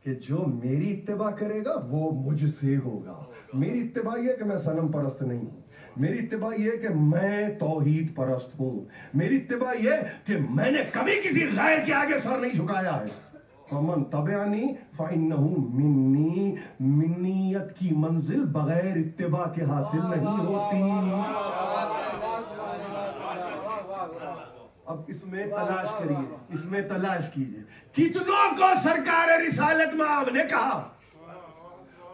B: کہ جو میری اتباع کرے گا وہ مجھ سے ہوگا. میری اتباع یہ کہ میں صنم پرست نہیں ہوں, میری اتباع یہ کہ میں توحید پرست ہوں, میری اتباع یہ کہ میں نے کبھی کسی غیر کے آگے سر نہیں جھکایا ہے. فمن تبعنی فإنہ منی. منیت کی منزل بغیر اتباع کے حاصل نہیں ہوتی. اب اس میں تلاش کریے, اس میں تلاش کیجئے کتنوں کو سرکار رسالت مآب نے کہا.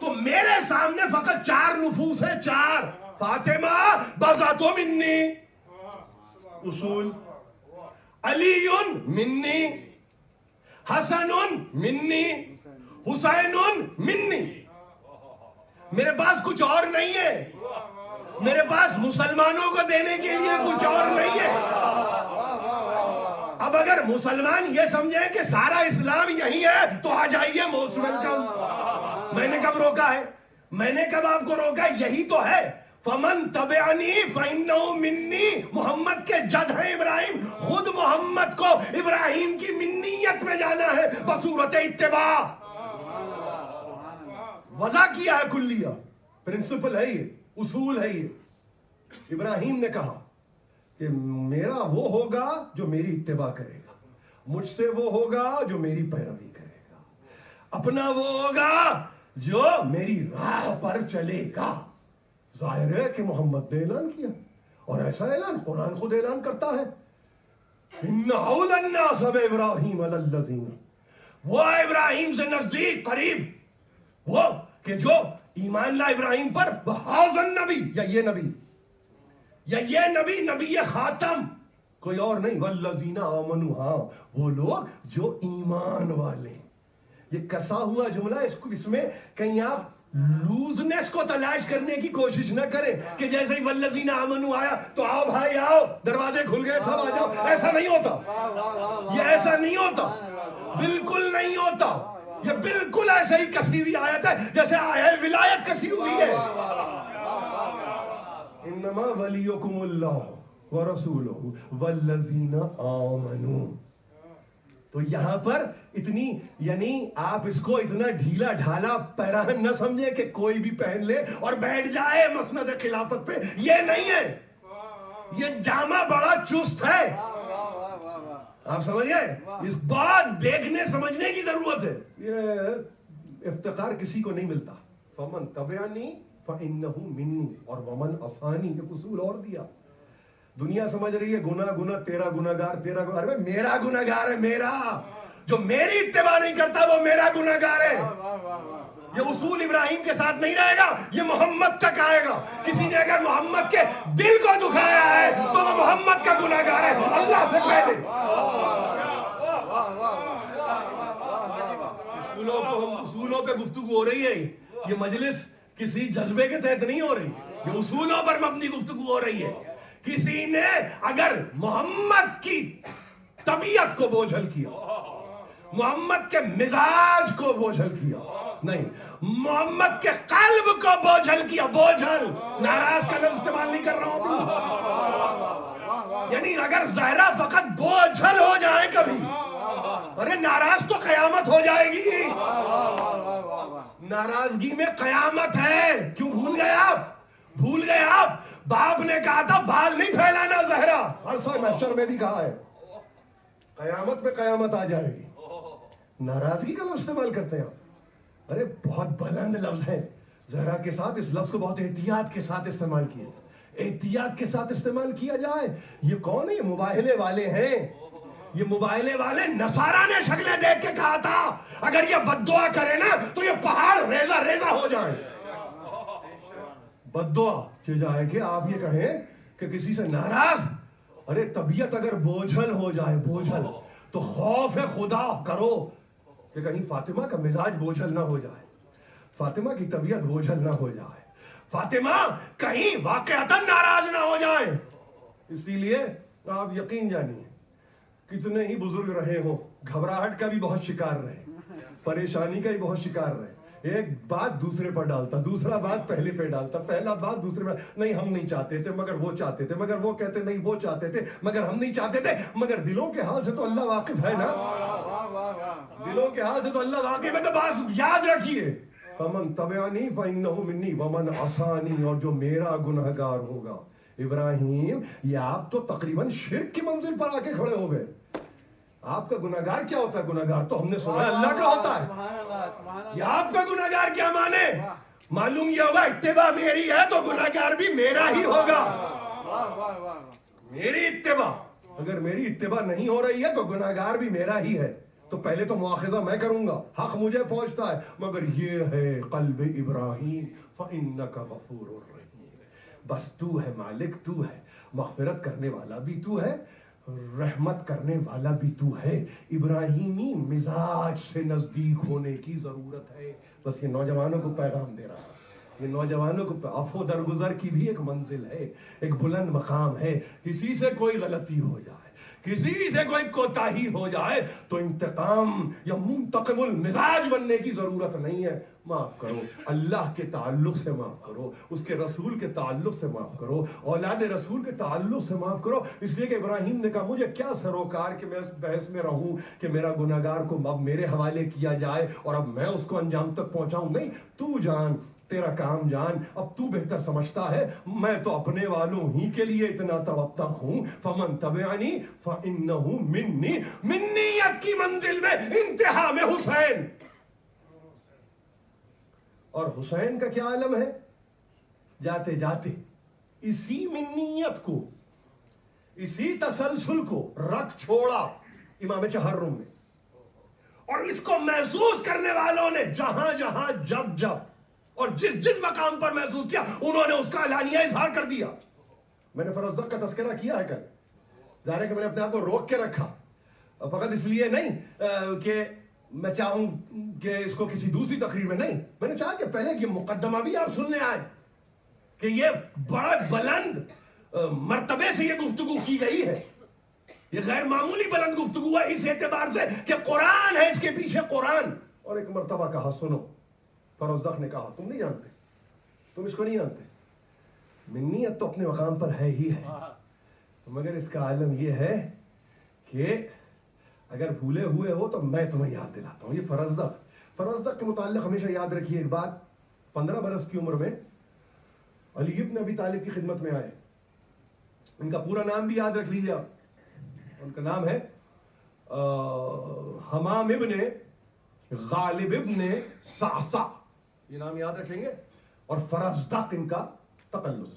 B: تو میرے سامنے فقط 4 نفوس ہیں, 4. فاطمہ بذات منی, اصول. علی منی, حسن منی, حسین منی. میرے پاس کچھ اور نہیں ہے, میرے پاس مسلمانوں کو دینے کے لیے کچھ اور نہیں ہے. اب اگر مسلمان یہ سمجھیں کہ سارا اسلام یہی ہے تو آ جائیے, موسٹ ویلکم. میں نے کب روکا ہے, میں نے کب آپ کو روکا ہے؟ یہی تو ہے. فمن تبعنی فإنہ منی. محمد کے جد ہیں ابراہیم, خود محمد کو ابراہیم کی منیت میں جانا ہے بصورت اتباع. وضع کیا ہے کلیہ, پرنسپل ہے یہ, اصول ہے یہ. ابراہیم نے کہا کہ میرا وہ ہوگا جو میری اتباع کرے گا, مجھ سے وہ ہوگا جو میری پیروی کرے گا, اپنا وہ ہوگا جو میری راہ پر چلے گا. ظاہر ہے کہ محمد نے اعلان کیا, اور ایسا اعلان قرآن خود اعلان کرتا ہے. ان اول الناس بابراہیم للذین, وہ ابراہیم سے نزدیک قریب وہ کہ جو ایمان لا ابراہیم پر بہذا النبی, یا یہ نبی, یا یہ نبی, نبی خاتم, کوئی اور نہیں. والذین آمنوا, ہاں وہ لوگ جو ایمان والے. یہ کسا ہوا جملہ, اس میں کہیں آپ لوزنس کو تلاش کرنے کی کوشش نہ کریں کہ جیسے ہی والذین آمنوا آیا تو آؤ بھائی آؤ, دروازے کھل گئے سب آ جاؤ. ایسا نہیں ہوتا, یہ ایسا نہیں ہوتا, بالکل نہیں ہوتا. یہ بالکل ایسے ہی کسی ہوئی آیت ہے جیسے آیت ولایت کسی ہوئی ہے. انما ولیکم اللہ ورسولہ والذین آمنوا. تو یہاں پر اتنی, یعنی آپ اس کو اتنا ڈھیلا ڈھالا پیراہن نہ سمجھے کہ کوئی بھی پہن لے اور بیٹھ جائے مسند خلافت پہ. یہ نہیں ہے, یہ جامع بڑا چست ہے. آپ سمجھئے, اس بات دیکھنے سمجھنے کی ضرورت ہے. یہ افتخار کسی کو نہیں ملتا. فمن تبعنی فإنہ منی, اور ومن عصانی, یہ اصول اور دیا. دنیا سمجھ رہی ہے گناہ تیرا گناہگار, تیرا گناہ. ارے میرا گناہگار ہے, میرا. جو میری اتباع نہیں کرتا وہ میرا گناہگار ہے. یہ اصول ابراہیم کے ساتھ نہیں رہے گا, یہ محمد تک آئے گا. کسی نے اگر محمد کے دل کو دکھایا ہے تو وہ محمد کا گناہگار ہے, اللہ سے پہلے. اصولوں پہ گفتگو ہو رہی ہے. یہ مجلس کسی جذبے کے تحت نہیں ہو رہی, یہ اصولوں پر مبنی گفتگو ہو رہی ہے. کسی نے اگر محمد کی طبیعت کو بوجھل کیا, محمد کے مزاج کو بوجھل کیا, نہیں, محمد کے قلب کو بوجھل کیا. بوجھل, ناراض کا لفظ استعمال نہیں کر رہا ہوں, یعنی اگر زہرا فقط بوجھل ہو جائے کبھی, ارے ناراض تو قیامت ہو جائے گی. ناراضگی میں قیامت ہے. کیوں بھول گئے آپ, بھول گئے آپ؟ باپ نے کہا تھا بال نہیں پھیلانا زہرا, عرصہ محشر میں بھی کہا ہے. قیامت میں قیامت آ جائے گی. ناراضگی کا لفظ استعمال کرتے ہیں آپ. ارے بہت بلند لفظ ہے. زہرا کے ساتھ اس لفظ کو بہت احتیاط کے ساتھ استعمال کیا. احتیاط کے ساتھ استعمال کیا جائے. یہ کون ہے؟ یہ مباہلے والے ہیں. یہ مباہلے والے نصارہ نے شکلیں دیکھ کے کہا تھا اگر یہ بد دعا کرے نا تو یہ پہاڑ ریزہ ریزہ ہو جائیں. بد دعا کہ جائے کہ آپ یہ کہیں کہ کسی سے ناراض. ارے طبیعت اگر بوجھل ہو جائے بوجھل تو خوف خدا کرو کہ کہیں فاطمہ کا مزاج بوجھل نہ ہو جائے, فاطمہ کی طبیعت بوجھل نہ ہو جائے, فاطمہ کہیں واقعتاً ناراض نہ ہو جائیں. اسی لیے آپ یقین جانیے کتنے ہی بزرگ رہے ہوں گھبراہٹ کا بھی بہت شکار رہے, پریشانی کا بھی بہت شکار رہے. ایک بات دوسرے پر ڈالتا, دوسرا بات پہلے پہ ڈالتا, پہلا بات دوسرے پر. نہیں ہم نہیں چاہتے تھے مگر وہ چاہتے تھے, مگر وہ کہتے نہیں وہ چاہتے تھے مگر ہم نہیں چاہتے تھے. مگر دلوں کے حال سے تو اللہ واقف ہے نا, دلوں کے حال سے تو اللہ واقف ہے. تو بات یاد رکھیے فمن تبعنی فانہ منی ومن عصانی, اور جو میرا گنہگار ہوگا. ابراہیم یہ آپ تو تقریباً شرک کی منزل پر آ کے کھڑے ہو گئے. آپ کا گنہگار کیا ہوتا ہے؟ گنہگار تو ہم نے سنا ہے اللہ کا ہوتا ہے. یہ آپ کا گنہگار کیا مانے؟ معلوم یہ ہوگا اتباع میری ہے تو گنہگار بھی میرا ہی ہوگا. میری اتباع, اگر میری اتباع نہیں ہو رہی ہے تو گنہگار بھی میرا ہی ہے. تو پہلے تو مواخذہ میں کروں گا, حق مجھے پہنچتا ہے. مگر یہ ہے قلب ابراہیم فإنک غفور الرحیم. بس تو ہے مالک, تو ہے مغفرت کرنے والا بھی تو ہے, رحمت کرنے والا بھی تو ہے. ابراہیمی مزاج سے نزدیک ہونے کی ضرورت ہے. بس یہ نوجوانوں کو پیغام دے رہا ہے. یہ نوجوانوں کو عفو درگزر کی بھی ایک منزل ہے, ایک بلند مقام ہے. کسی سے کوئی غلطی ہو جائے, کسی سے کوئی کوتاہی ہو جائے تو انتقام یا منتقم المزاج بننے کی ضرورت نہیں ہے. معاف کرو, اللہ کے تعلق سے معاف کرو, اس کے رسول کے تعلق سے معاف کرو, اولاد رسول کے تعلق سے معاف کرو. اس لیے کہ ابراہیم نے کہا مجھے کیا سروکار کہ میں اس بحث میں رہوں کہ میرا گناہگار کو اب میرے حوالے کیا جائے اور اب میں اس کو انجام تک پہنچاؤں. نہیں, تو جان, تیرا کام جان, اب تو بہتر سمجھتا ہے. میں تو اپنے والوں ہی کے لیے اتنا توقع ہوں. فمن تبعنی فإنہ منی. منیت کی منزل میں انتہا میں حسین. اور حسین کا کیا عالم ہے؟ جاتے جاتے اسی منیت کو, اسی تسلسل کو رکھ چھوڑا امام چہرم میں. اور اس کو محسوس کرنے والوں نے جہاں جہاں جب جب اور جس جس مقام پر محسوس کیا انہوں نے اس کا اعلانیہ اظہار کر دیا. میں نے فرزدق کا تذکرہ کیا ہے کل, ظاہر ہے کہ میں نے اپنے آپ کو روک کے رکھا, فقط اس لیے نہیں کہ میں چاہوں کہ اس کو کسی دوسری تقریر میں, نہیں, میں نے چاہا کہ پہلے یہ مقدمہ بھی آپ سننے آئے کہ یہ بڑا بلند مرتبے سے یہ گفتگو کی گئی ہے. یہ غیر معمولی بلند گفتگو ہے اس اعتبار سے کہ قرآن ہے اس کے پیچھے, قرآن. اور ایک مرتبہ کہا سنو, فرزدق نے کہا تم نہیں جانتے, تم اس کو نہیں جانتے, منیت تو اپنے مقام پر ہے ہی ہے, مگر اس کا عالم یہ ہے کہ اگر بھولے ہوئے ہو تو میں تمہیں یاد دلاتا ہوں. یہ فرزدق کے متعلق ہمیشہ یاد رکھیے ایک بات. 15 برس کی عمر میں علی ابن ابی طالب کی خدمت میں آئے. ان کا پورا نام بھی یاد رکھ لیجیے آپ. ان کا نام ہے حمام ابن غالب ابن صعصع, یہ نام یاد رکھیں گے. اور فرزدق ان کا تقلص.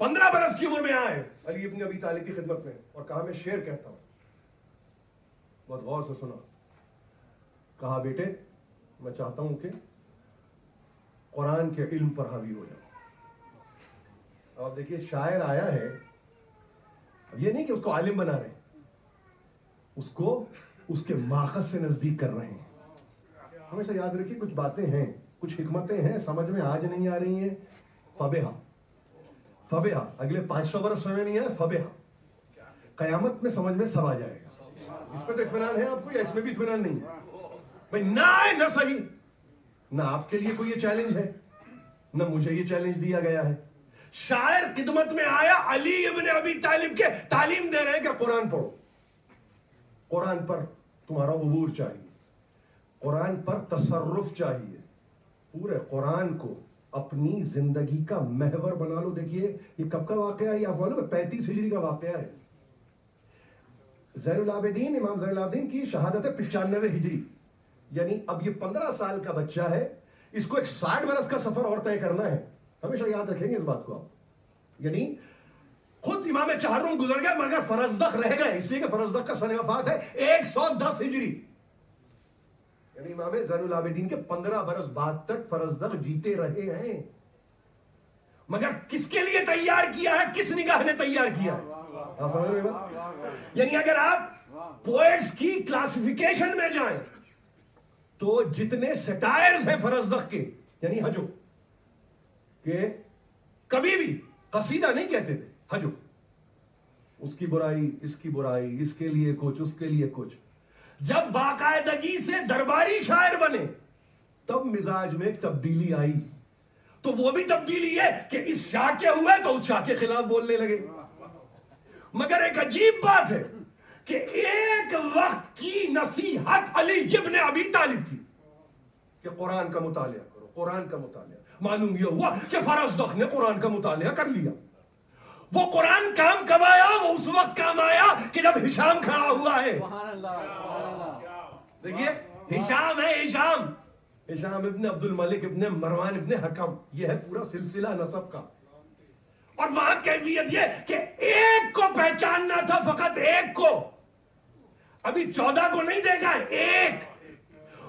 B: 15 برس کی عمر میں آئے علی ابن ابی طالب کی خدمت میں اور کہا میں شعر کہتا ہوں. بہت غور سے سنا. کہا بیٹے میں چاہتا ہوں کہ قرآن کے علم پر حاوی ہو جاؤ. اب آپ دیکھیے شاعر آیا ہے, اب یہ نہیں کہ اس کو عالم بنا رہے ہیں, اس کو اس کے ماخذ سے نزدیک کر رہے ہیں. ہمیشہ یاد رکھیے کچھ باتیں ہیں, کچھ حکمتیں ہیں, سمجھ میں آج نہیں آ رہی ہیں, فبہا اگلے 500 برس سمجھ نہیں آئے, فبہا قیامت میں سمجھ میں سب آ جائے گا. اس پہ تو اطمینان ہے آپ کو یا اس میں بھی اطمینان نہیں ہے؟ بھائی نہ آئے نہ صحیح. نہ آپ کے لیے کوئی یہ چیلنج ہے نہ مجھے یہ چیلنج دیا گیا ہے. شاعر خدمت میں آیا, علی ابن ابی طالب کے تعلیم دے رہے ہیں کہ قرآن پڑھو, قرآن پر تمہارا عبور چاہیے, قرآن پر تصرف چاہیے, پورے قرآن کو اپنی زندگی کا محور بنا لو. دیکھیے یہ کب کا واقعہ ہے, آپ معلوم ہے 35 ہجری کا واقعہ ہے. زین العابدین امام زین العابدین کی شہادت ہے 95 ہجری، یعنی اب یہ 15 سال کا بچہ ہے، اس کو ایک 60 برس کا سفر اور طے کرنا ہے. ہمیشہ یاد رکھیں گے اس بات کو آپ. یعنی خود امام چہارم گزر گئے مگر فرزدق رہ گئے، اس لیے کہ فرزدق کا سن وفات ہے 110 ہجری. یعنی امام زین العابدین کے 15 برس بعد تک فرزدق جیتے رہے ہیں. مگر کس کے لیے تیار کیا ہے؟ کس نگاہ نے تیار کیا ہے؟ آپ سمجھ رہے ہیں؟ یعنی اگر آپ پوئٹس کی کلاسیفیکیشن میں جائیں تو جتنے سٹائرز ہیں فرزدق کے، یعنی ہجو، کہ کبھی بھی قصیدہ نہیں کہتے تھے، ہجو، اس کی برائی، اس کی برائی، اس کے لیے کچھ، اس کے لیے کچھ. جب باقاعدگی سے درباری شاعر بنے تب مزاج میں ایک تبدیلی آئی. تو وہ بھی تبدیلی ہے کہ اس شاہ کے ہوئے تو اس شاہ کے خلاف بولنے لگے. مگر ایک عجیب بات ہے کہ ایک وقت کی نصیحت علی ابن ابی طالب کی کہ قرآن کا مطالعہ کرو، قرآن کا مطالعہ. معلوم یہ ہوا کہ فرزدق نے قرآن کا مطالعہ کر لیا. وہ قرآن کام کب آیا؟ وہ اس وقت کام آیا کہ جب ہشام کھڑا ہوا ہے. دیکھیے ہشام ہے، ہشام ابن عبد الملک ابن مروان ابن حکم، یہ ہے پورا سلسلہ نسب کا. اور وہاں کیفیت یہ کہ ایک کو پہچاننا تھا، فقط ایک کو. ابھی 14 کو نہیں دیکھا ہے، ایک.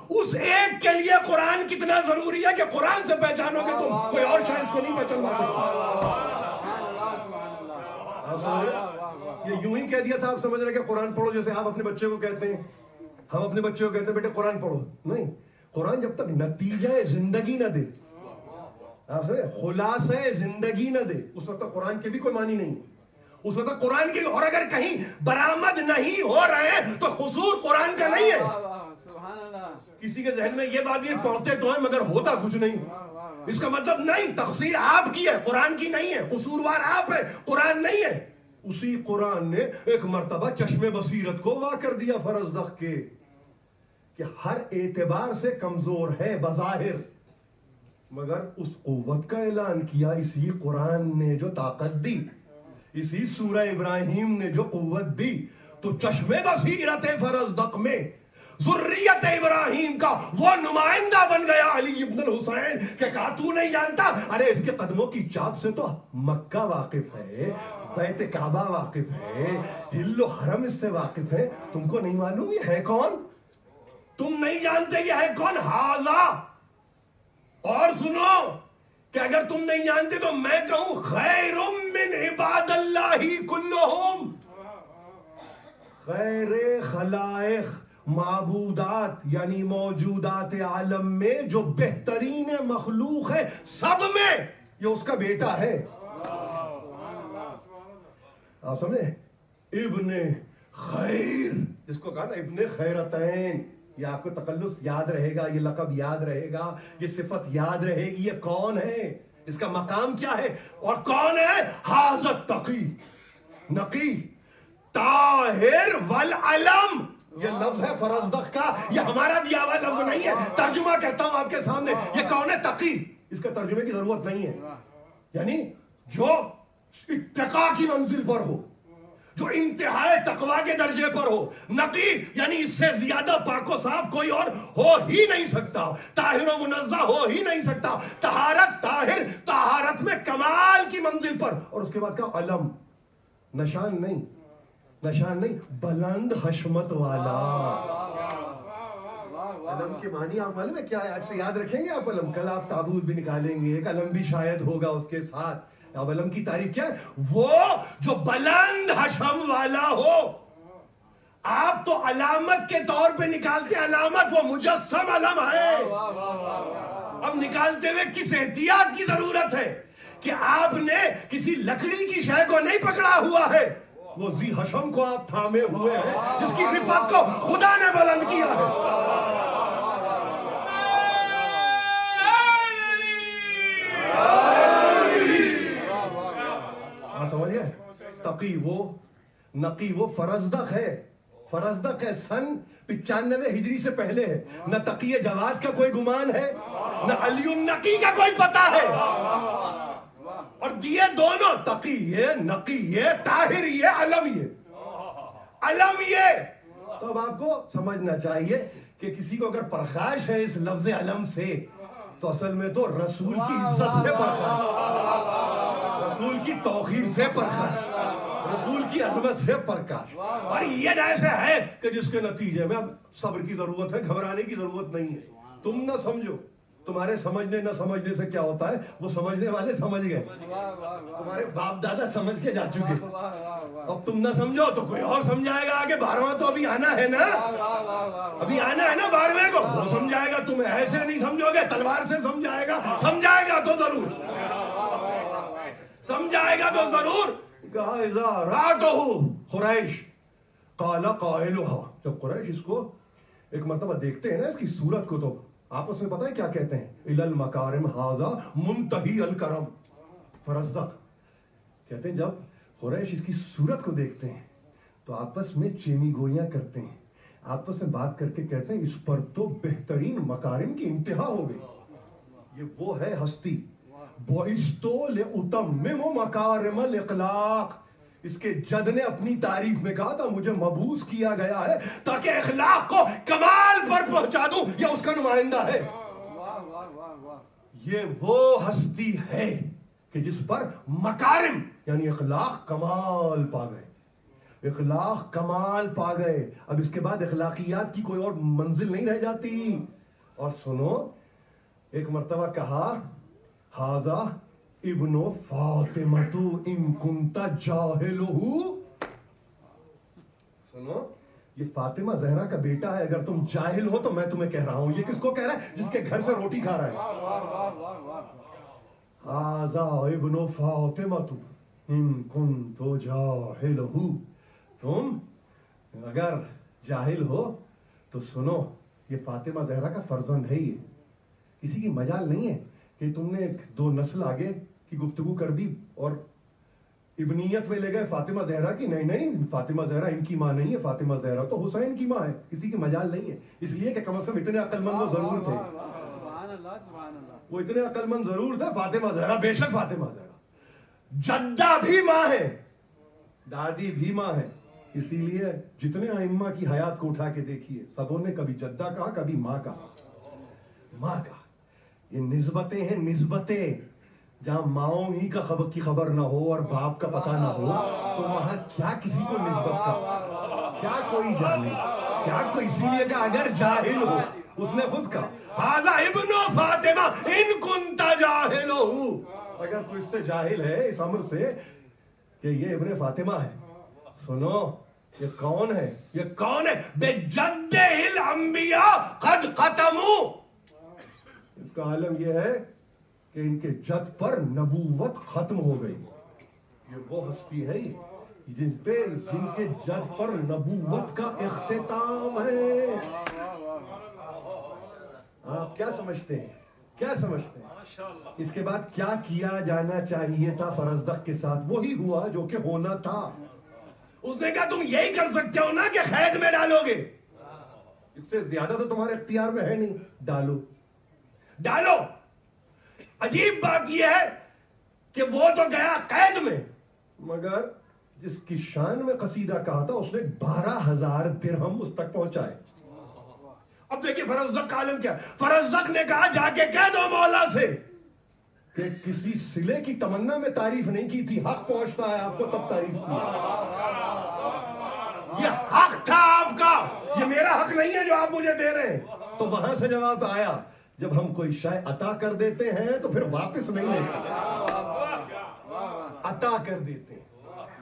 B: اس ایک کے لیے قرآن کتنا ضروری ہے کہ قرآن سے پہچانو گے تم، کوئی اور شاید اس کو نہیں پہچان سکتا. یہ یوں ہی کہہ دیا تھا، آپ سمجھ رہے کہ قرآن پڑھو جیسے آپ اپنے بچے کو کہتے ہیں. ہم اپنے بچے کو کہتے ہیں بیٹے قرآن پڑھو. نہیں، قرآن جب تک نتیجہ زندگی نہ دے، آپ سمجھے، خلاصہ زندگی نہ دے، اس وقت قرآن کے بھی کوئی معنی نہیں. اس وقت قرآن کی، اور اگر کہیں برآمد نہیں ہو رہے ہیں تو قصور قرآن کا نہیں ہے. کسی کے ذہن میں یہ بات بھی پڑھتے تو ہیں مگر ہوتا کچھ نہیں، اس کا مطلب نہیں، تقصیر آپ کی ہے، قرآن کی نہیں ہے. قصوروار آپ ہے، قرآن نہیں ہے. اسی قرآن نے ایک مرتبہ چشم بصیرت کو وا کر دیا فرزدق کے کہ ہر اعتبار سے کمزور ہے بظاہر، مگر اس قوت کا اعلان کیا اسی قرآن نے جو طاقت دی، اسی سورہ ابراہیم نے جو قوت دی. تو چشم بصیرت فرزدق میں ذریت ابراہیم کا وہ نمائندہ بن گیا علی ابن الحسین کہ کہا تو نہیں جانتا، ارے اس کے قدموں کی چاپ سے تو مکہ واقف ہے، بیت کعبہ واقف ہے، ہل و حرم اس سے واقف ہے، تم کو نہیں معلوم یہ ہے کون؟ تم نہیں جانتے یہ ہے کون؟ ہاذا. اور سنو کہ اگر تم نہیں جانتے تو میں کہوں خیر من عباد اللہ کلہم، خیر خلائق، معبودات یعنی موجودات عالم میں جو بہترین مخلوق ہے سب میں، یہ اس کا بیٹا ہے. آپ سمجھے، ابن خیر، جس کو کہا نا ابن خیرتین. یہ آپ کو تخلص یاد رہے گا، یہ لقب یاد رہے گا، یہ صفت یاد رہے گی. یہ کون ہے؟ اس کا مقام کیا ہے؟ اور کون ہے؟ حاضر تقی، نقی، طاہر والعلم. یہ لفظ ہے فرزدق کا، یہ ہمارا دیا ہوا لفظ نہیں ہے. ترجمہ کرتا ہوں آپ کے سامنے. یہ کون ہے؟ تقی. اس کے ترجمے کی ضرورت نہیں ہے. یعنی جو اتقا کی منزل پر ہو، جو انتہائی تقوی کے درجے پر ہو. نقی یعنی اس سے زیادہ پاک و صاف کوئی اور ہو ہی نہیں سکتا، طاہر و منزہ ہو ہی نہیں سکتا. طہارت، طاہر، طہارت میں کمال کی منزل پر. اور اس کے بعد کا علم، نشان نہیں، نشان نہیں، بلند حشمت والا. علم کے معنی آپ معلوم ہے کیا ہے؟ آج سے یاد رکھیں گے آپ علم. کل آپ تابوت بھی نکالیں گے، ایک علم بھی شاید ہوگا اس کے ساتھ. اب علم کی تعریف کیا ہے؟ وہ جو بلند حشم والا ہو. آپ تو علامت کے طور پہ نکالتے، علامت وہ مجسم علم ہے. اب نکالتے ہوئے کس احتیاط کی ضرورت ہے کہ آپ نے کسی لکڑی کی شے کو نہیں پکڑا ہوا ہے، وہ ذی حشم کو آپ تھامے ہوئے ہیں جس کی رفعت کو خدا نے بلند کیا ہے. سمجھ گئے؟ تقی وہ، نقی وہ. فرزدق ہے، فرزدق ہے سن 95 ہجری سے پہلے ہے. نہ تقی جواد کا کوئی گمان ہے، نہ علی النقی کا کوئی پتہ ہے. اور یہ دونوں تقی ہے، نقی ہے، طاہر ہے، علم ہے. علم یہ. تو اب آپ کو سمجھنا چاہیے کہ کسی کو اگر پرخاش ہے اس لفظ علم سے تو اصل میں تو رسول کی عزت سے پرخاش, رسول کی توقیر سے پرخاش, رسول کی عظمت سے پرکاش. اور یہ ایسا ہے کہ جس کے نتیجے میں اب صبر کی ضرورت ہے, گھبرانے کی ضرورت نہیں ہے. تم نہ سمجھو, تمہارے سمجھنے نہ سمجھنے سے کیا ہوتا ہے, وہ سمجھنے والے سمجھ گئے, تمہارے باپ دادا سمجھ کے جا چکے. اب تم نہ سمجھو تو کوئی اور سمجھائے گا آگے. 12واں تو ابھی آنا ہے نا, ابھی آنا ہے نا 12ویں کو, وہ سمجھائے گا. تم ایسے نہیں سمجھو گے, تلوار سے سمجھائے گا. سمجھائے گا تو ضرور, سمجھائے گا تو ضرور. کہا اذا رأته قریش قال قائلها. جب قریش اس کو ایک مرتبہ دیکھتے ہیں نا, اس کی صورت کو, تو آپس میں پتہ ہے کیا کہتے ہیں, الی المکارم ھذا منتہی الکرم. فرزدق کہتے ہیں جب قریش اس کی صورت کو دیکھتے ہیں تو آپس میں چینی گوئیاں کرتے ہیں, آپس میں بات کر کے کہتے ہیں اس پر تو بہترین مکارم کی انتہا ہو گئی. یہ وہ ہے ہستی, بعثتُ لأتمم مکارم الاخلاق. اس کے جد نے اپنی تعریف میں کہا تھا مجھے مبعوث کیا گیا ہے تاکہ اخلاق کو کمال پر پہنچا دوں, یہ اس کا نمائندہ ہے. یہ وہ ہستی ہے کہ جس پر مکارم یعنی اخلاق کمال پا گئے, اخلاق کمال پا گئے. اب اس کے بعد اخلاقیات کی کوئی اور منزل نہیں رہ جاتی. اور سنو, ایک مرتبہ کہا ھذا ابن فاطمۃ ان کنت جاہلہ. سنو, یہ فاطمہ زہرا کا بیٹا ہے, اگر تم جاہل ہو تو میں تمہیں کہہ رہا ہوں. یہ کس کو کہہ رہا ہے, جس کے گھر سے روٹی کھا رہا ہے. ھذا ابن فاطمۃ ان کنت جاہلہ. تم اگر جاہل ہو تو سنو, یہ فاطمہ زہرا کا فرزند ہے. یہ کسی کی مجال نہیں ہے کہ تم نے ایک دو نسل آگے کی گفتگو کر دی اور ابنیت میں لے گئے فاطمہ زہرا کی. نہیں نہیں, فاطمہ زہرا ان کی ماں نہیں ہے, فاطمہ زہرا تو حسین کی ماں ہے. کسی کی مجال نہیں ہے, اس لیے کہ کم از کم اتنے عقل مند وہ ضرور تھے, وہ اتنے عقل مند ضرور تھے. فاطمہ زہرا, بے شک فاطمہ زہرا جدہ بھی ماں ہے, دادی بھی ماں ہے. اسی لیے جتنے ائمہ کی حیات کو اٹھا کے دیکھیے, سبوں نے کبھی جدہ کہا, کبھی ماں کہا, ماں کہا. یہ نسبتیں ہیں, نسبتیں. جہاں ماؤں ہی کا خبر کی خبر نہ ہو اور باپ کا پتہ نہ ہو تو وہاں کیا کسی کو نسبت کا, کیا کوئی جانے, کیا کوئی. اسی لیے کہ اگر جاہل ہو, اس نے خود کہا ھذا ابن فاطمہ ان کنت جاہلہ. اگر تو اس سے جاہل ہے, اس امر سے کہ یہ ابن فاطمہ ہے, سنو یہ کون ہے, یہ کون ہے, بجدہ الانبیاء قد ختموا. اس کا عالم یہ ہے کہ ان کے جد پر نبوت ختم ہو گئی. یہ وہ ہستی ہے جن کے جد پر نبوت کا اختتام ہے. آپ کیا سمجھتے ہیں, کیا سمجھتے ہیں اس کے بعد کیا کیا جانا چاہیے تھا فرزدق کے ساتھ؟ وہی ہوا جو کہ ہونا تھا. اس نے کہا تم یہی کر سکتے ہو نا کہ قید میں ڈالو گے, اس سے زیادہ تو تمہارے اختیار میں ہے نہیں. ڈالو ڈالو. عجیب بات یہ ہے کہ وہ تو گیا قید میں, مگر جس کی شان میں قصیدہ کہا تھا اس نے 12,000 درہم اس تک پہنچائے. اب دیکھیے فرزدق کا عالم کیا. فرزدق نے کہا جا کے کہہ دو مولا سے کہ کسی صلے کی تمنا میں تعریف نہیں کی تھی, حق پہنچتا ہے آپ کو تب تعریف کی. یہ حق تھا آپ کا, یہ میرا حق نہیں ہے جو آپ مجھے دے رہے ہیں. تو وہاں سے جواب آیا جب ہم کوئی شے عطا کر دیتے ہیں تو پھر واپس نہیں لیتے, عطا کر دیتے ہیں.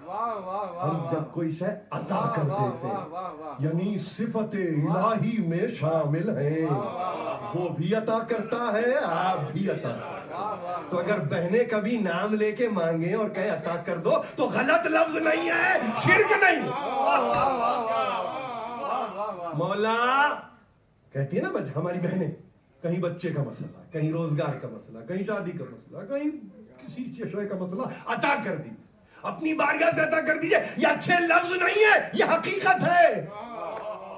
B: ہم جب کوئی شے عطا کر دیتے ہیں یعنی صفت الہی میں شامل ہے, وہ بھی عطا کرتا ہے, آپ بھی عطا کرتے ہیں. تو اگر بہنیں کبھی نام لے کے مانگیں اور کہیں عطا کر دو تو غلط لفظ نہیں ہے, شرک نہیں. مولا کہتی ہے نا ہماری بہنیں, کہیں بچے کا مسئلہ, کہیں روزگار کا مسئلہ, کہیں شادی کا مسئلہ, کہیں کسی شے کا مسئلہ, عطا کر دی, اپنی بارگاہ سے عطا کر دیجئے. یہ اچھے لفظ نہیں ہے, یہ حقیقت ہے.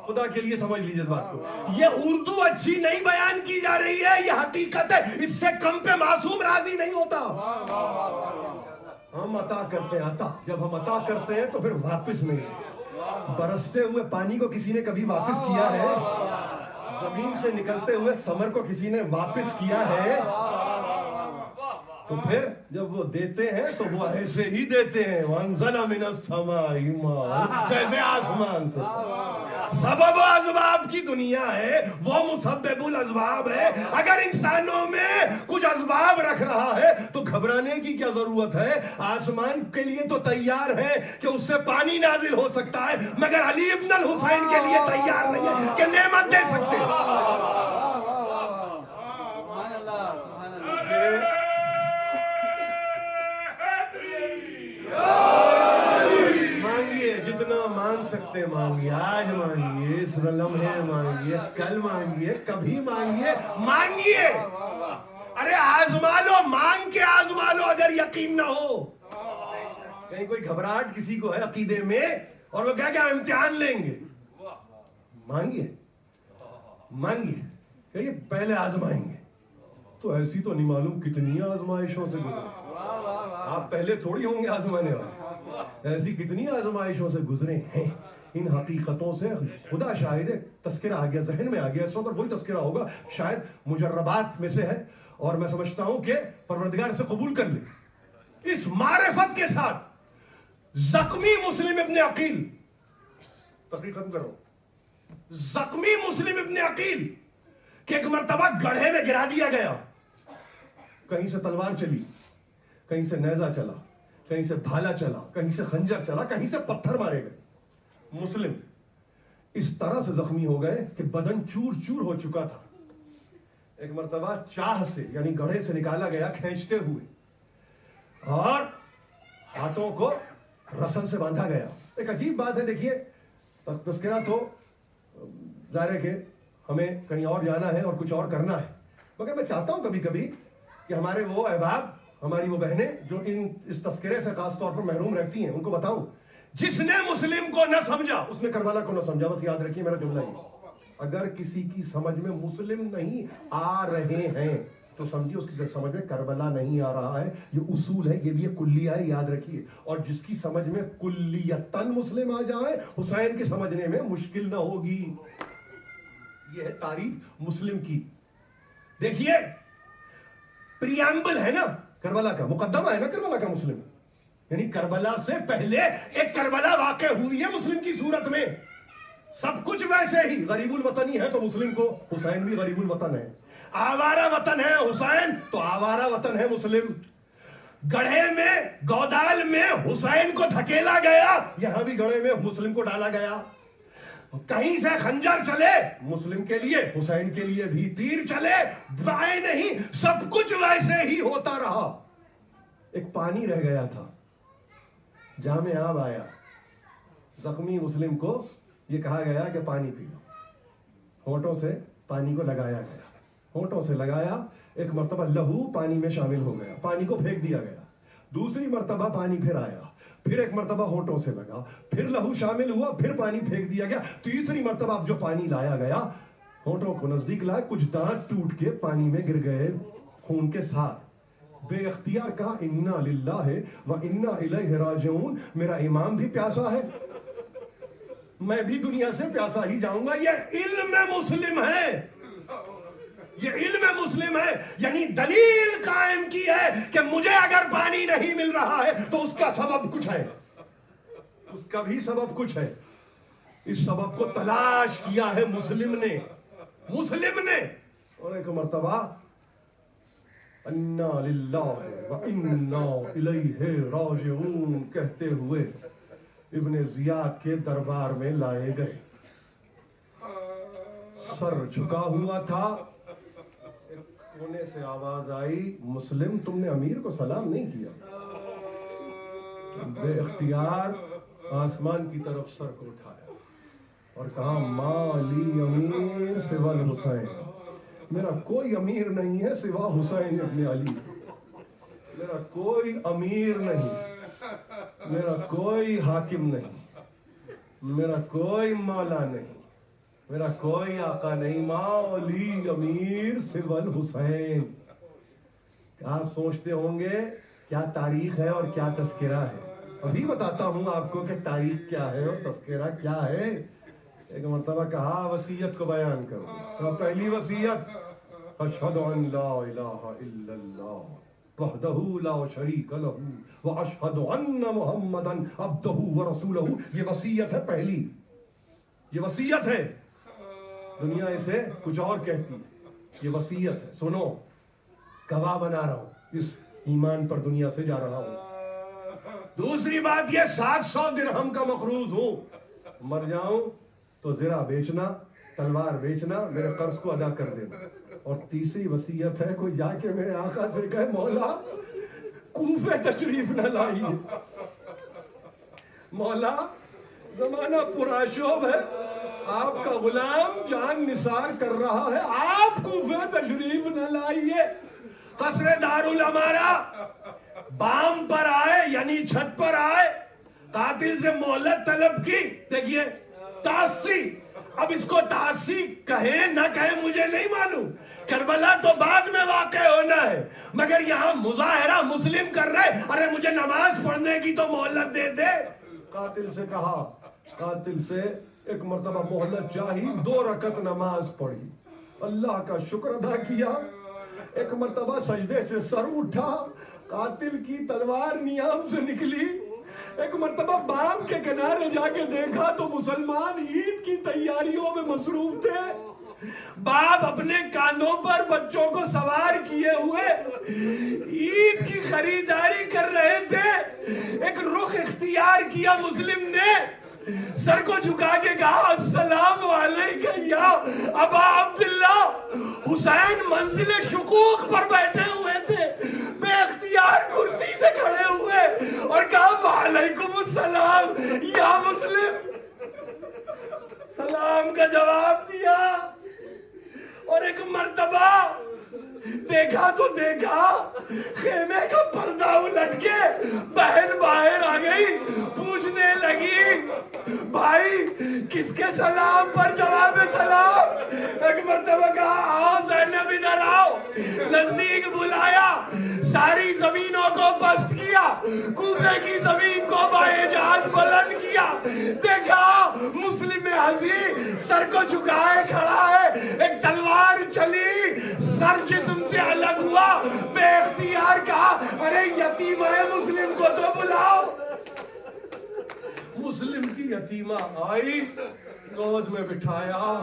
B: خدا کے لیے سمجھ لیجئے اس بات کو. یہ اردو اچھی نہیں بیان کی جا رہی ہے, یہ حقیقت ہے. اس سے کم پہ معصوم راضی نہیں ہوتا. ہم عطا کرتے ہیں, عطا جب ہم عطا کرتے ہیں تو پھر واپس نہیں. برستے ہوئے پانی کو کسی نے کبھی واپس کیا ہے؟ زمین سے نکلتے ہوئے ثمر کو کسی نے واپس کیا ہے؟ تو پھر جب وہ دیتے ہیں تو وہ ایسے ہی دیتے ہیں، وَأَنزَلَ مِنَ السَّمَاءِ مَاءً، جیسے آسمان سے۔ سبب و اسباب کی دنیا ہے، وہ مسبب الاسباب ہے۔ اگر انسانوں میں کچھ اسباب رکھ رہا ہے تو گھبرانے کی کیا ضرورت ہے؟ آسمان کے لیے تو تیار ہے کہ اس سے پانی نازل ہو سکتا ہے، مگر علی ابن الحسین کے لیے تیار نہیں ہے کہ نعمت دے سکتے۔ مانگیے جتنا مانگ سکتے مانگیے، آج مانگیے، اس لمحے مانگیے، کل مانگیے، کبھی مانگیے، مانگیے۔ ارے آزما لو، مانگ کے آزما لو اگر یقین نہ ہو۔ کہیں کوئی گھبراہٹ کسی کو ہے عقیدے میں اور وہ کہہ کہ ہم امتحان لیں گے، مانگیے مانگیے، کہیے پہلے آزمائیں گے۔ تو ایسی تو نہیں معلوم کتنی آزمائشوں سے گزرے، آپ پہلے تھوڑی ہوں گے آزمانے والے، ایسی کتنی آزمائشوں سے گزرے ہیں۔ ان حقیقتوں سے خدا شاہد ہے، تذکرہ آ گیا، ذہن میں آ گیا، اس وقت وہی تذکرہ ہوگا، شاید مجربات میں سے ہے، اور میں سمجھتا ہوں کہ پروردگار سے قبول کر لے۔ اس معرفت کے ساتھ زخمی مسلم ابن عقیل، تقریر ختم کرو، زخمی مسلم ابن عقیل کہ ایک مرتبہ گڑھے میں گرا دیا گیا، کہیں سے تلوار چلی، کہیں سے نیزہ چلا، کہیں سے بھالا چلا، کہیں سے خنجر چلا، کہیں سے پتھر مارے گئے۔ مسلم اس طرح سے زخمی ہو گئے کہ بدن چور چور ہو چکا تھا۔ ایک مرتبہ چاہ سے یعنی گڑھے سے نکالا گیا کھینچتے ہوئے، اور ہاتھوں کو رسن سے باندھا گیا۔ ایک عجیب بات ہے، دیکھیے تذکرہ تو ظاہر ہے کہ ہمیں کہیں اور جانا ہے اور کچھ اور کرنا ہے، مگر میں چاہتا ہوں کبھی کبھی کہ ہمارے وہ احباب، ہماری وہ بہنیں جو اس تذکرے سے خاص طور پر محروم رہتی ہیں، ان کو بتاؤں جس نے مسلم کو نہ سمجھا اس نے کربلا کو نہ سمجھا۔ بس یاد رکھیے میرا جملہ یہ، اگر کسی کی سمجھ میں مسلم نہیں آ رہے ہیں تو سمجھیے اس کی سمجھ میں کربلا نہیں آ رہا ہے۔ یہ اصول ہے، یہ بھی ایک کلیہ ہے، یاد رکھیے۔ اور جس کی سمجھ میں کلیتاً مسلم آ جائے، حسین کی سمجھنے میں مشکل نہ ہوگی۔ یہ ہے تعریف مسلم کی۔ دیکھیے پریامبل ہے نا کربلا کا، مقدمہ ہے نا کربلا کا مسلم، یعنی کربلا سے پہلے ایک کربلا واقع ہوئی ہے مسلم کی صورت میں۔ سب کچھ ویسے ہی، غریب الوطنی ہے تو مسلم کو حسین بھی غریب الوطن ہے، آوارہ وطن ہے حسین تو آوارہ وطن ہے مسلم۔ گڑھے میں گودال میں حسین کو دھکیلا گیا، یہاں بھی گڑھے میں مسلم کو ڈالا گیا۔ کہیں سے خنجر چلے مسلم کے لیے، حسین کے لیے بھی تیر چلے، بائیں نہیں، سب کچھ ویسے ہی ہوتا رہا۔ ایک پانی رہ گیا تھا، جام آب آیا، زخمی مسلم کو یہ کہا گیا کہ پانی پی لو، ہونٹوں سے پانی کو لگایا گیا، ہونٹوں سے لگایا، ایک مرتبہ لہو پانی میں شامل ہو گیا، پانی کو پھینک دیا گیا، دوسری مرتبہ پانی پھر آیا، پھر ایک مرتبہ ہونٹوں سے لگا، پھر لہو شامل ہوا، پھر پانی پھینک دیا گیا، تیسری مرتبہ اب جو پانی لایا گیا ہونٹوں کو نزدیک لائے، کچھ دانت ٹوٹ کے پانی میں گر گئے خون کے ساتھ۔ بے اختیار کہا انا للہ و انا الیہ راجعون، میرا امام بھی پیاسا ہے، میں بھی دنیا سے پیاسا ہی جاؤں گا۔ یہ علم مسلم ہے، یہ علم مسلم ہے، یعنی دلیل قائم کی ہے کہ مجھے اگر پانی نہیں مل رہا ہے تو اس کا سبب کچھ ہے، اس کا بھی سبب کچھ ہے۔ اس سبب کو تلاش کیا ہے مسلم نے، اور ایک مرتبہ انا للہ و انا الیہ راجعون کہتے ہوئے ابن زیاد کے دربار میں لائے گئے۔ سر جھکا ہوا تھا، کونے سے آواز آئی، مسلم تم نے امیر کو سلام نہیں کیا۔ بے اختیار آسمان کی طرف سر کو اٹھایا اور کہا ما لی امیر سوى الحسین، میرا کوئی امیر نہیں ہے سوا حسین ابن علی، میرا کوئی امیر نہیں، میرا کوئی حاکم نہیں، میرا کوئی مولا نہیں، میرا کوئی آقا نہیں، مولی امیر سوى الحسین۔ آپ سوچتے ہوں گے کیا تاریخ ہے اور کیا تذکرہ ہے، ابھی بتاتا ہوں آپ کو کہ تاریخ کیا ہے اور تذکرہ کیا ہے. ایک مرتبہ کہا وصیت کو بیان کرو. پہلی وصیت اشہد ان لا الہ الا اللہ وحدہ لا شریک لہ واشہد ان محمدا عبدہ ورسولہ. یہ وصیت ہے پہلی, یہ وصیت ہے. دنیا اسے کچھ اور کہتی ہے, یہ وصیت ہے. سنو, گواہ بنا رہا ہوں, اس ایمان پر دنیا سے جا رہا ہوں. دوسری بات یہ 700 درہم کا مقروض ہوں, مر جاؤں تو زرہ بیچنا, تلوار بیچنا, میرے قرض کو ادا کر دینا. اور تیسری وصیت ہے کوئی جا کے میرے آقا سے کہے مولا کوفے تشریف نہ لائیے, مولا زمانہ پرآشوب ہے, آپ کا غلام جان نثار کر رہا ہے, آپ کوفے تشریف نہ لائیے. قصر دارالامارہ بام پر آئے, یعنی چھت پر آئے, قاتل سے مہلت طلب کی. دیکھیے تعصی, اب اس کو تعصی کہیں نہ کہیں مجھے نہیں معلوم, کربلا تو بعد میں واقع ہونا ہے, مگر یہاں مظاہرہ مسلم کر رہے, ارے مجھے نماز پڑھنے کی تو مہلت دے دے. قاتل سے کہا, قاتل سے ایک مرتبہ مہلت چاہی, 2 رکعت نماز پڑھی, اللہ کا شکر ادا کیا. ایک مرتبہ سجدے سے سر اٹھا, قاتل کی تلوار نیام سے نکلی. ایک مرتبہ بام کے کنارے جا کے دیکھا تو مسلمان عید کی تیاریوں میں مصروف تھے. باپ اپنے کاندھوں پر بچوں کو سوار کیے ہوئے عید کی خریداری کر رہے تھے. ایک رخ اختیار کیا مسلم نے, سر کو جھکا کے کہا السلام علیکم یا ابا عبداللہ. حسین منزل شقوق پر بیٹھے ہوئے تھے, بے اختیار کرسی سے کھڑے ہوئے اور کہا وعلیکم السلام یا مسلم. سلام کا جواب دیا. اور ایک مرتبہ دیکھا تو دیکھا, خیمے کا پردہ الٹ کے بہن باہر آ گئی, پوچھنے لگی بھائی کس کے سلام پر جواب سلام. ایک مرتبہ کہا آؤ زینب ادھر آؤ, نزدیک بلایا, ساری زمینوں کو پست کیا, کوفے کی زمین کو باعجاز بلند کیا. دیکھا مسلم حزین سر کو جھکائے کھڑا ہے, ایک تلوار چلی, سر جسم سے الگ ہوا, بے اختیار کہا ارے یتیمہ مسلم کو تو بلاؤ. مسلم کی یتیمہ آئی, گود میں بٹھایا,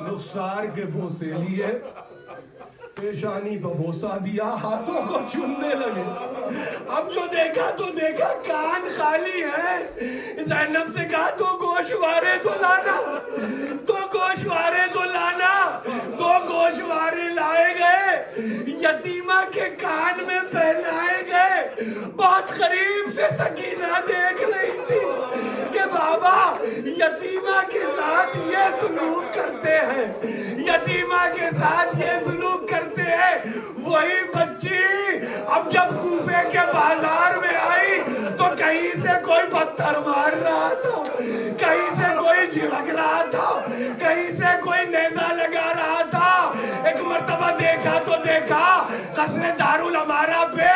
B: رخسار کے بوسے لیے, پیشانی پہ بوسا دیا, ہاتھوں کو چومنے لگے. اب جو دیکھا تو دیکھا کان خالی ہے. زینب سے کہا 2 گوشوارے تو لانا, 2 گوشوارے تو لانا. 2 گوشوارے لائے گئے, یتیمہ کے کان میں پہنائے گئے. بہت قریب سے سکینہ دیکھ رہی تھی کہ بابا یتیمہ کے ساتھ یہ سلوک کرتے ہیں, یتیمہ کے ساتھ یہ سلوک کرتے ہیں. وہی بچی اب جب کوفے کے بازار میں آئی تو کہیں سے کوئی پتھر مار رہا تھا, کہیں سے کوئی جھڑک رہا تھا, کہیں سے کوئی نیزہ لگا رہا تھا. ایک مرتبہ دیکھا تو دیکھا قصر دارالامارہ پہ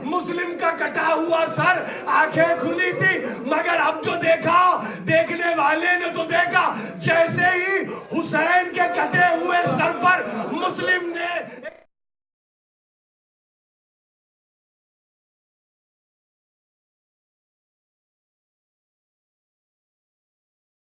B: مسلم کا کٹا ہوا سر, آنکھیں کھلی تھی, مگر اب جو دیکھا دیکھنے والے نے تو دیکھا جیسے ہی حسین کے کٹے ہوئے سر پر مسلم نے